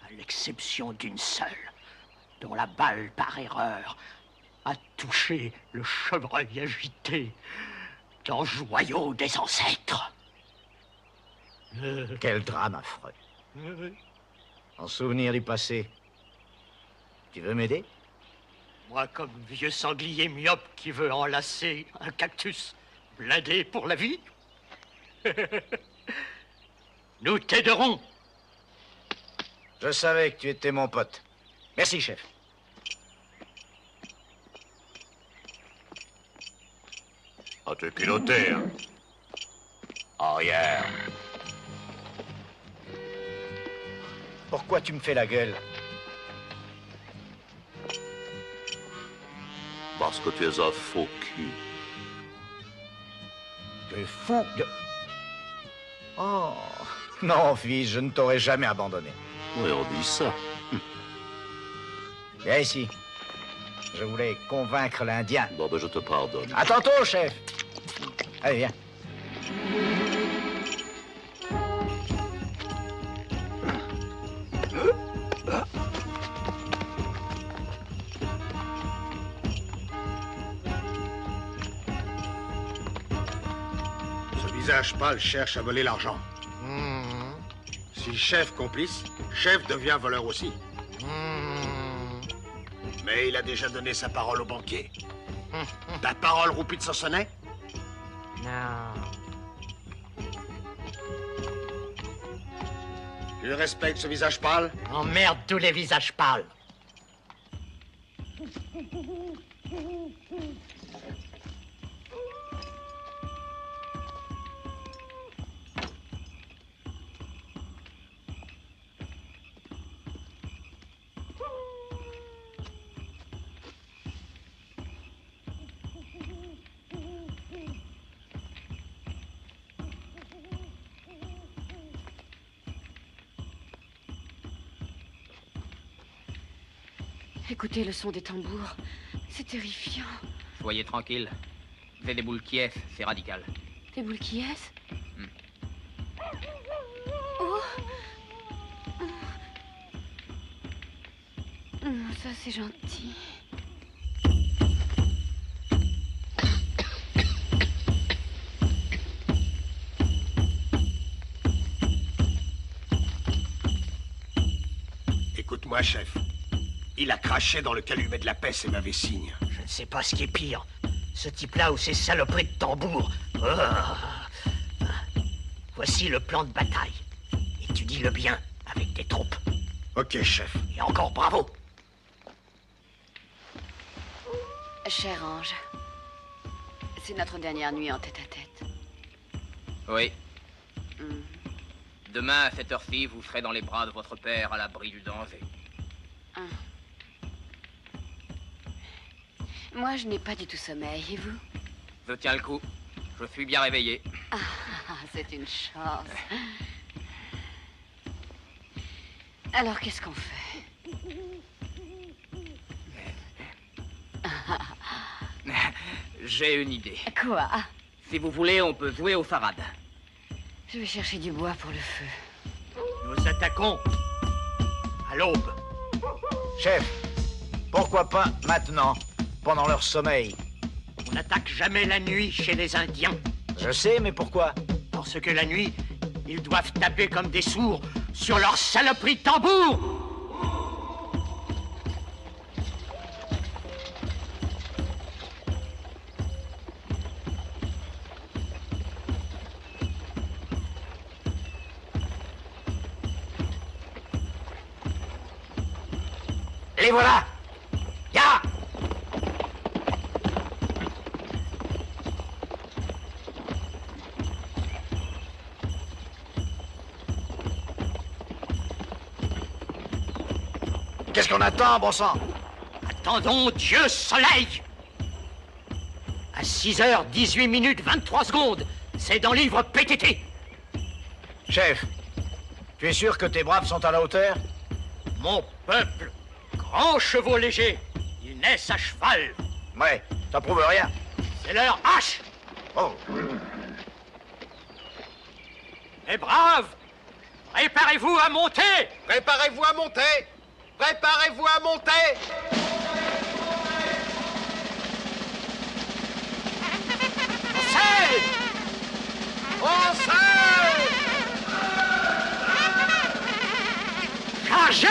à l'exception d'une seule, dont la balle, par erreur, a touché le chevreuil agité dans joyau des ancêtres. Quel drame affreux. En souvenir du passé. Tu veux m'aider? Moi, comme vieux sanglier myope qui veut enlacer un cactus blindé pour la vie? Nous t'aiderons. Je savais que tu étais mon pote. Merci, chef. Ah, t'es culotté, hein? Arrière. Pourquoi tu me fais la gueule? Parce que tu es un faux cul. Tu es fou de... Oh, non, fils, je ne t'aurais jamais abandonné. Oui, on dit ça. Viens ici. Je voulais convaincre l'Indien. Bon, ben, je te pardonne. À tantôt, chef. Allez, viens. Ce visage pâle cherche à voler l'argent. Si chef complice, chef devient voleur aussi. Mais il a déjà donné sa parole au banquier. Ta parole, roupie de Sansonnet? Non. Tu respectes ce visage pâle? Emmerde tous les visages pâles. Écoutez le son des tambours. C'est terrifiant. Soyez tranquille. C'est des boules qui est, c'est radical. Des boules qui est? Oh. Ça, c'est gentil. Écoute-moi, chef. Il a craché dans le calumet de la paix, c'est mauvais signe. Je ne sais pas ce qui est pire. Ce type-là ou ces saloperies de tambour. Oh. Voici le plan de bataille. Étudie-le bien avec tes troupes. Ok, chef. Et encore bravo. Cher ange, c'est notre dernière nuit en tête-à-tête. Oui. Demain, à cette heure-ci, vous serez dans les bras de votre père à l'abri du danger. Moi, je n'ai pas du tout sommeil, et vous? Je tiens le coup. Je suis bien réveillé. Ah, c'est une chance. Alors, qu'est-ce qu'on fait? J'ai une idée. Quoi? Si vous voulez, on peut jouer au sarade. Je vais chercher du bois pour le feu. Nous attaquons à l'aube. Chef, pourquoi pas maintenant, pendant leur sommeil? On n'attaque jamais la nuit chez les Indiens. Je sais, mais pourquoi? Parce que la nuit, ils doivent taper comme des sourds sur leur saloperie de tambour. Les voilà! Ya! Qu'est-ce qu'on attend, bon sang? Attendons Dieu Soleil! À 6h18 23 secondes, c'est dans le livre PTT. Chef, tu es sûr que tes braves sont à la hauteur? Mon peuple, grands chevaux légers, ils naissent à cheval. Ouais, ça prouve rien. C'est leur hache. Oh. Les braves, préparez-vous à monter. Préparez-vous à monter. Préparez-vous à monter. Chargez!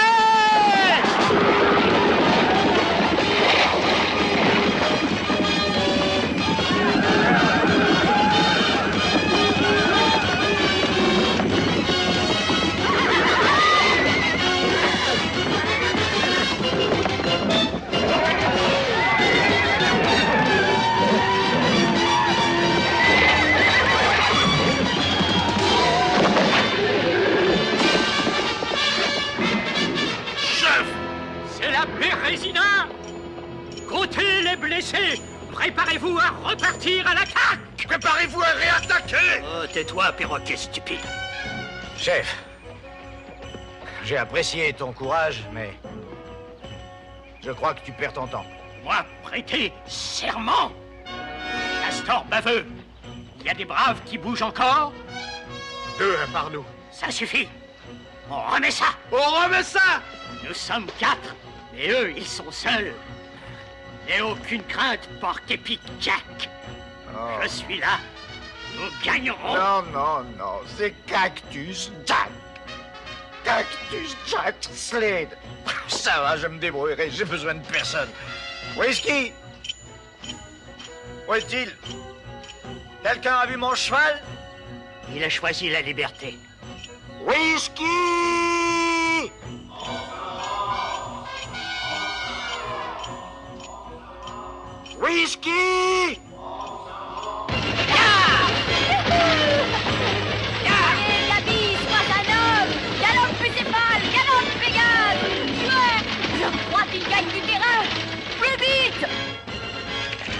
Bérésina! Comptez les blessés! Préparez-vous à repartir à l'attaque! Préparez-vous à réattaquer! Oh, tais-toi, perroquet stupide! Chef, j'ai apprécié ton courage, mais je crois que tu perds ton temps. Moi, prêter serment! Castor baveux! Il y a des braves qui bougent encore? 2 par nous. Ça suffit! On remet ça! On remet ça! Nous sommes 4! Et eux, ils sont seuls. N'aie aucune crainte, porc-épic Jack. Oh. Je suis là. Nous gagnerons. Non, non, non. C'est Cactus Jack. Cactus Jack Slade. Ça va, je me débrouillerai. J'ai besoin de personne. Whisky. Où est-il? Quelqu'un a vu mon cheval? Il a choisi la liberté. Whisky! Whisky! Allez, Gabi, sois un homme! Galope Bucéphale, galope Pégase! Je crois qu'il gagne du terrain! Plus vite!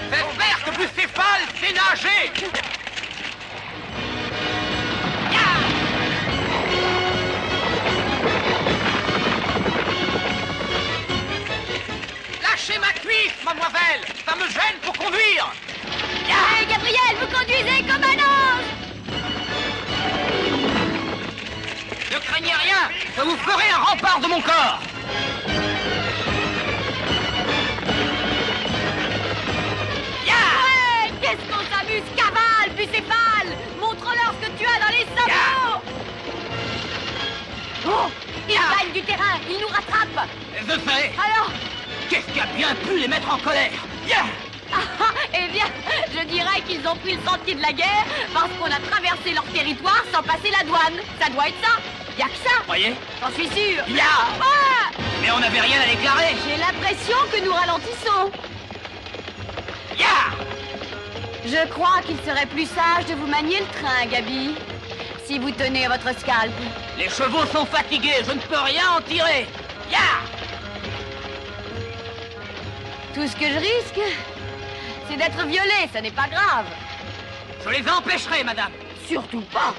J'espère que Bucéphale sait nager! Je vous ferai un rempart de mon corps. Ouais, qu'est-ce qu'on s'amuse, cavale, bucéphale. Montre-leur ce que tu as dans les sabots. Oh, ils gagnent du terrain, ils nous rattrapent. Je sais. Alors? Qu'est-ce qui a bien pu les mettre en colère? Eh bien, je dirais qu'ils ont pris le sentier de la guerre parce qu'on a traversé leur territoire sans passer la douane. Ça doit être ça. Y a que ça. Voyez? J'en suis sûr. Ouais. Mais on n'avait rien à déclarer. J'ai l'impression que nous ralentissons. Je crois qu'il serait plus sage de vous manier le train, Gaby. Si vous tenez votre scalp. Les chevaux sont fatigués, je ne peux rien en tirer. Tout ce que je risque, c'est d'être violée, ça n'est pas grave. Je les empêcherai, madame. Surtout pas.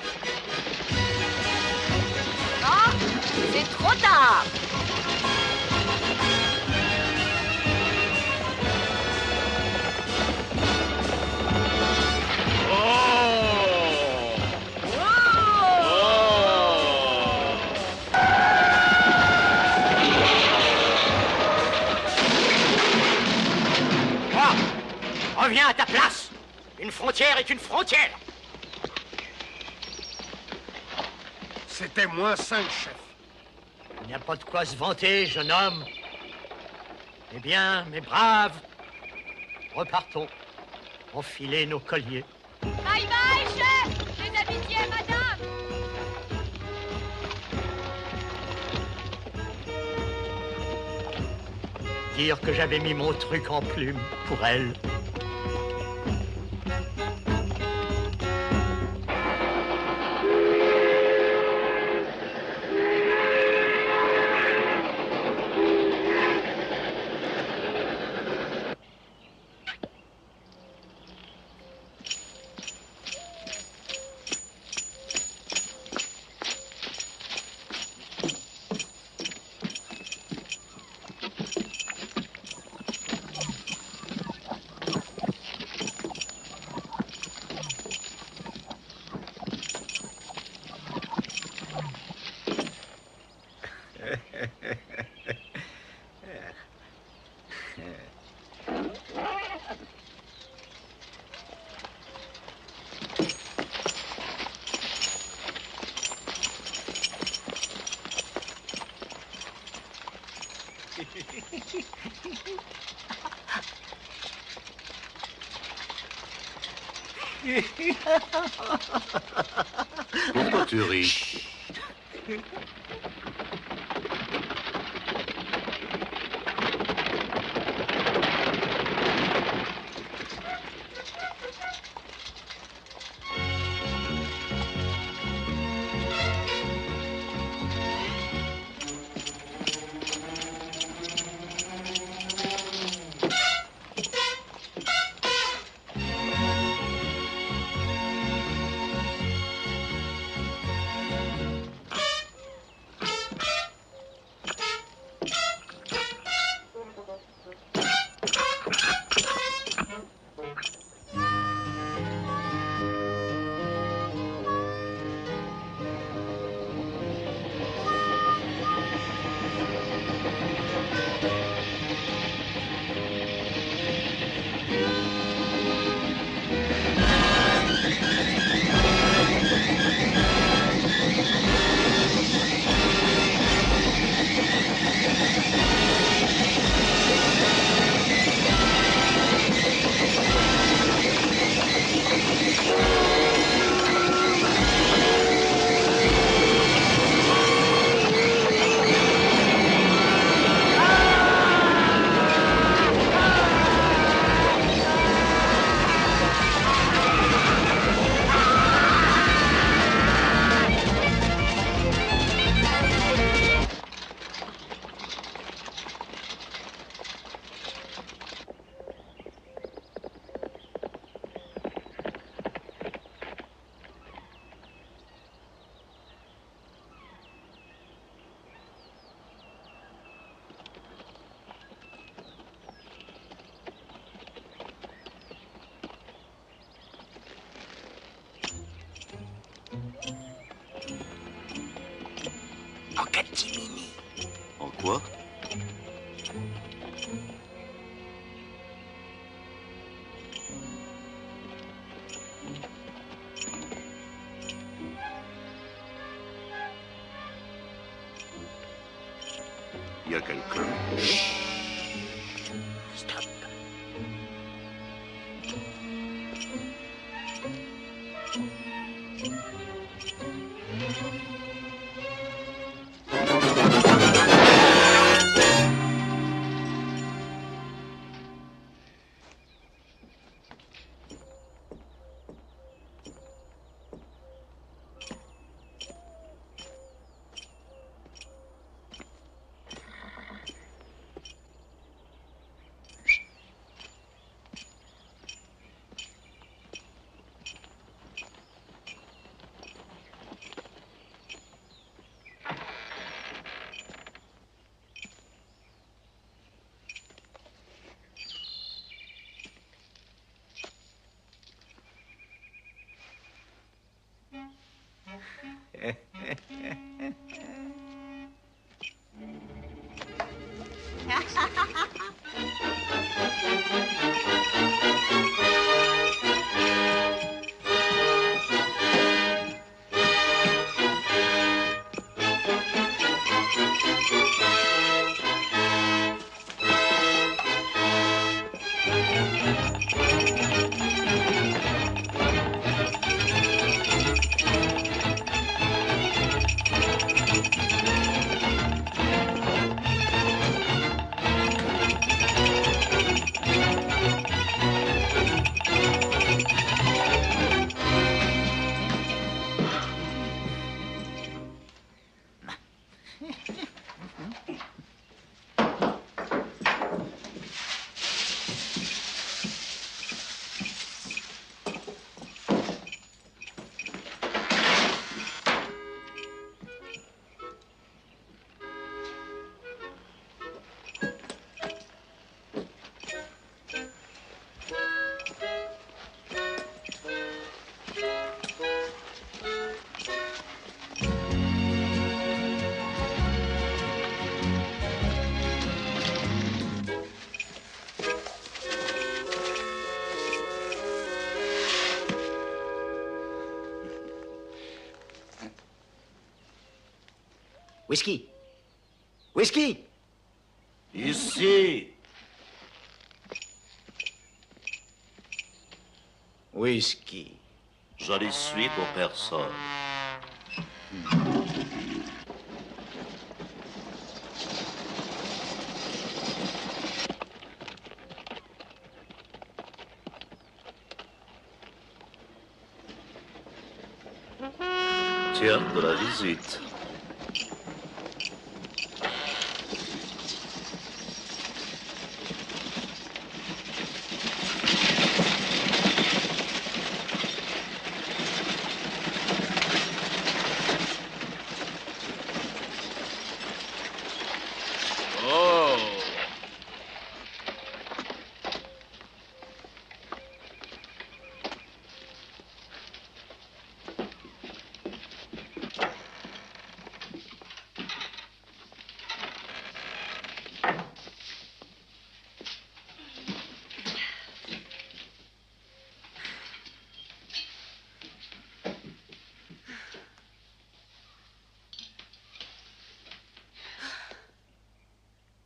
Ah, c'est trop tard. Reviens à ta place. Une frontière est une frontière. C'était -5, chef. Il n'y a pas de quoi se vanter, jeune homme. Eh bien, mes braves, repartons. Enfilez nos colliers. Bye bye, chef. Mes amitiés, madame. Dire que j'avais mis mon truc en plume pour elle. Pourquoi tu ris? catimini. En quoi? Il y a quelqu'un. Stop. Whisky. Whisky. Ici. Whisky. Je n'y suis pour personne. Tiens, de la visite.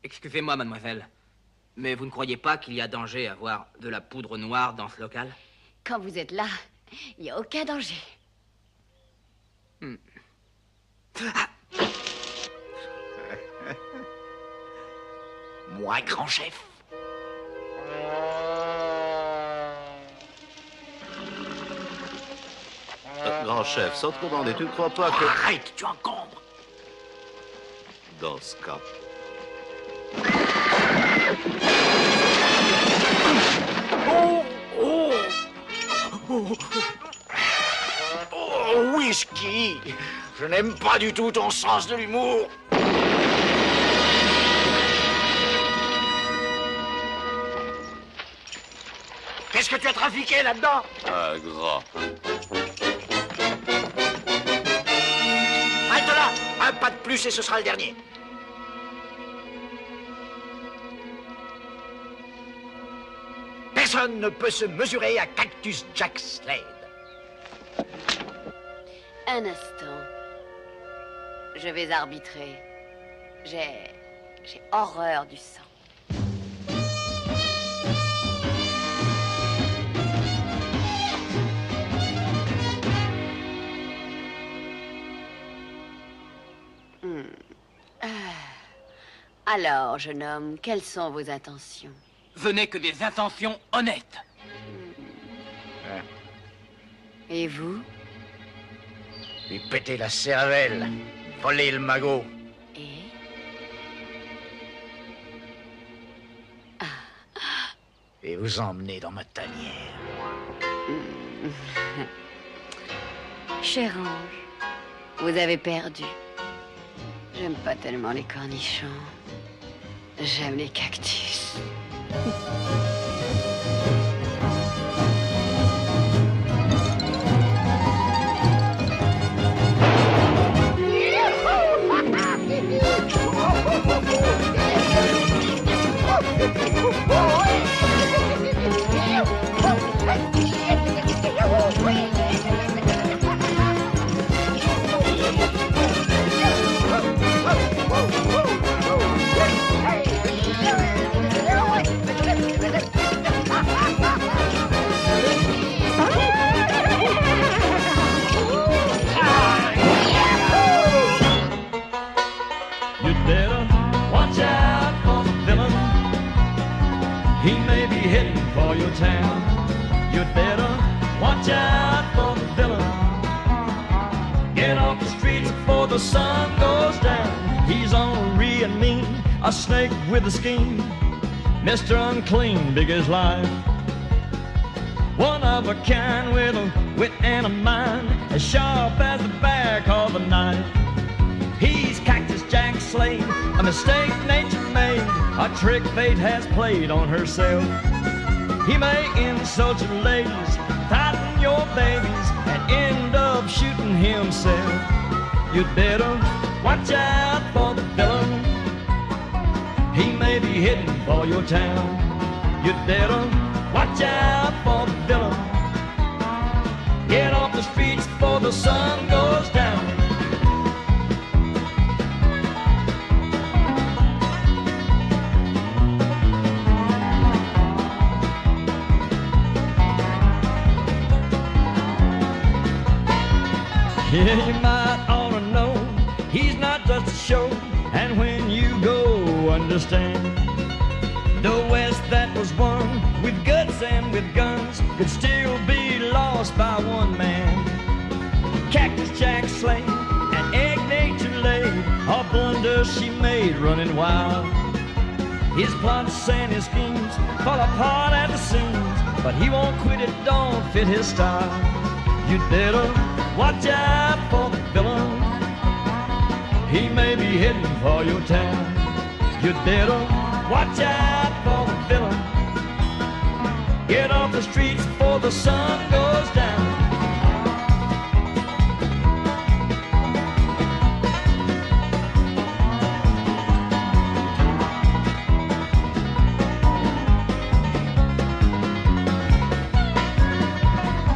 Excusez-moi, mademoiselle, mais vous ne croyez pas qu'il y a danger à voir de la poudre noire dans ce local? Quand vous êtes là, il n'y a aucun danger. Moi, grand chef. Grand chef, sans te commander, tu ne crois pas que... Arrête, tu encombres. Dans ce cas... Oh, oh, oh, oh, whisky. Je n'aime pas du tout ton sens de l'humour. Qu'est-ce que tu as trafiqué là-dedans? Un gras. Halte là, un pas de plus et ce sera le dernier. Personne ne peut se mesurer à Cactus Jack Slade. Un instant. Je vais arbitrer. J'ai horreur du sang. Alors, jeune homme, quelles sont vos intentions? Je n'ai que des intentions honnêtes. Et vous? Lui péter la cervelle, voler le magot. Et? Et vous emmener dans ma tanière. Cher ange, vous avez perdu. J'aime pas tellement les cornichons. J'aime les cactus. You'd better watch out for the villain. He may be heading for your town. You'd better watch out for the villain. Get off the streets before the sun goes down. He's ornery and mean, a snake with a scheme. Mr. Unclean, big as life. One of a kind with a wit and a mind as sharp as the back of a knife. He's Cactus Jack Slade, a mistake nature made, a trick fate has played on herself. He may insult your ladies, tighten your babies, and end up shooting himself. You'd better watch out for the villain. He may be heading for your town. You'd better watch out for the villain. Get off the streets before the sun goes down. Yeah, you might ought to know he's not just a show. And when you go, understand, the West that was won with guts and with guns could still be lost by one man. Cactus Jack Slade and egg nature laid, a blunder she made running wild. His plots and his schemes fall apart at the seams, but he won't quit it, don't fit his style. You'd better watch out for the villain. He may be heading for your town. You'd better watch out for the villain. Get off the streets before the sun goes down.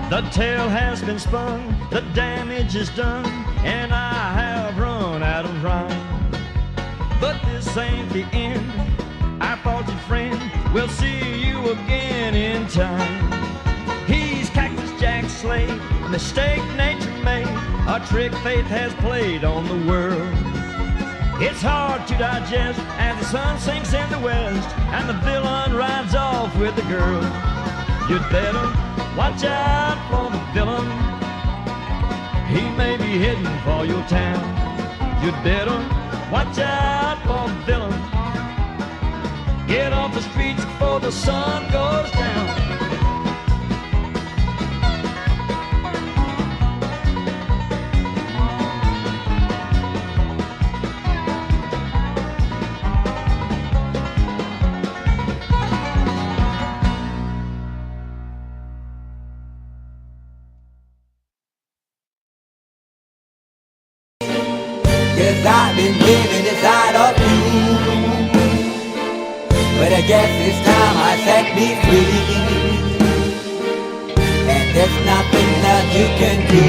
The tale has been spun, the damage is done, and I have run out of rhyme. But this ain't the end, our faulty friend, we'll see you again in time. He's Cactus Jack Slade, a mistake nature made, a trick fate has played on the world. It's hard to digest as the sun sinks in the west, and the villain rides off with the girl. You'd better watch out for the villain. He may be heading for your town. You'd better watch out for the villain. Get off the streets before the sun goes down. 'cause I've been living inside of you. But I guess this time I set me free, and there's nothing that you can do.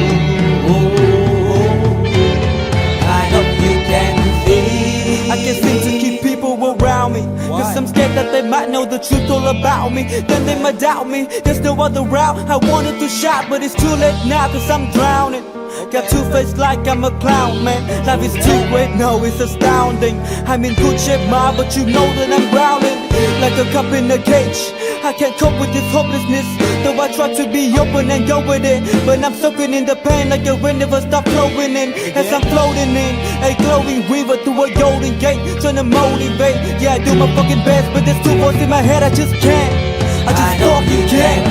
I hope you can see. I can't seem to keep people around me, cause I'm scared that they might know the truth all about me. Then they might doubt me, there's no other route. I wanted to shout, but it's too late now, cause I'm drowning. Got two-faced like I'm a clown, man. Life is too great, no, it's astounding. I'm in good shape, ma, but you know that I'm growling like a cup in a cage. I can't cope with this hopelessness, though I try to be open and go with it. But I'm soaking in the pain like the wind never stop flowing in. As I'm floating in a glowing river through a golden gate, trying to motivate. Yeah, I do my fucking best, but there's two voices in my head, I just can't. I just fucking can't.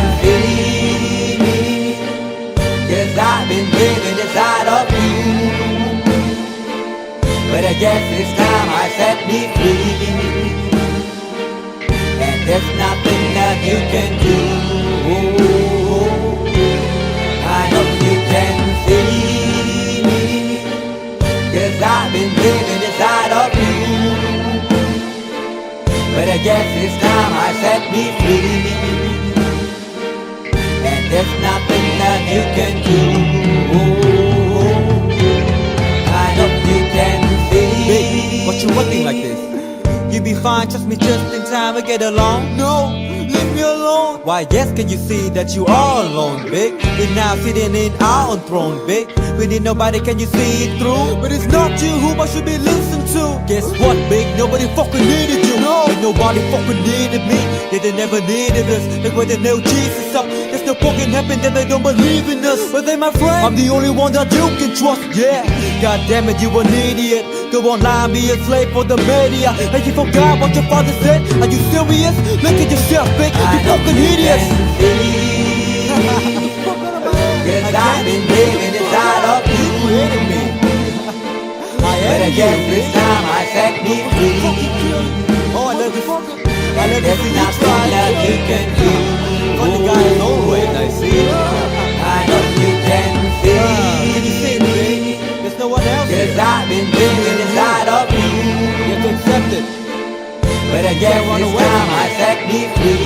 Cause I've been living inside of you. But I guess this time I set me free, and there's nothing that you can do. I hope you can see me, cause I've been living inside of you. But I guess this time I set me free, and there's nothing that you can do. I hope you can see. Big, what you looking like this? You be fine, trust me, just in time to get along. No, leave me alone. Why, yes, can you see that you are alone, big? We're now sitting in our own throne, big. We need nobody, can you see it through? But it's not you who I should be listening to. Guess what, big? Nobody fucking needed you. No, and nobody fucking needed me. Yeah, they never needed us. Like when they nailed Jesus up, there's no fucking happen that they don't believe in us. But they my friend, I'm the only one that you can trust. Yeah, god damn it, you an idiot. Go online, be a slave for the media. And you forgot what your father said. Are you serious? Look at yourself, big. You fucking idiots. Cause I've been living inside of you. But I guess this time I set me free. Oh, I love this. I love there's nothing that you can do. Funny guy is always I see. I hope you can see. Can you see me? There's no one else. Cause I've been living inside of you. You have to accept it. But I guess this time I set me free,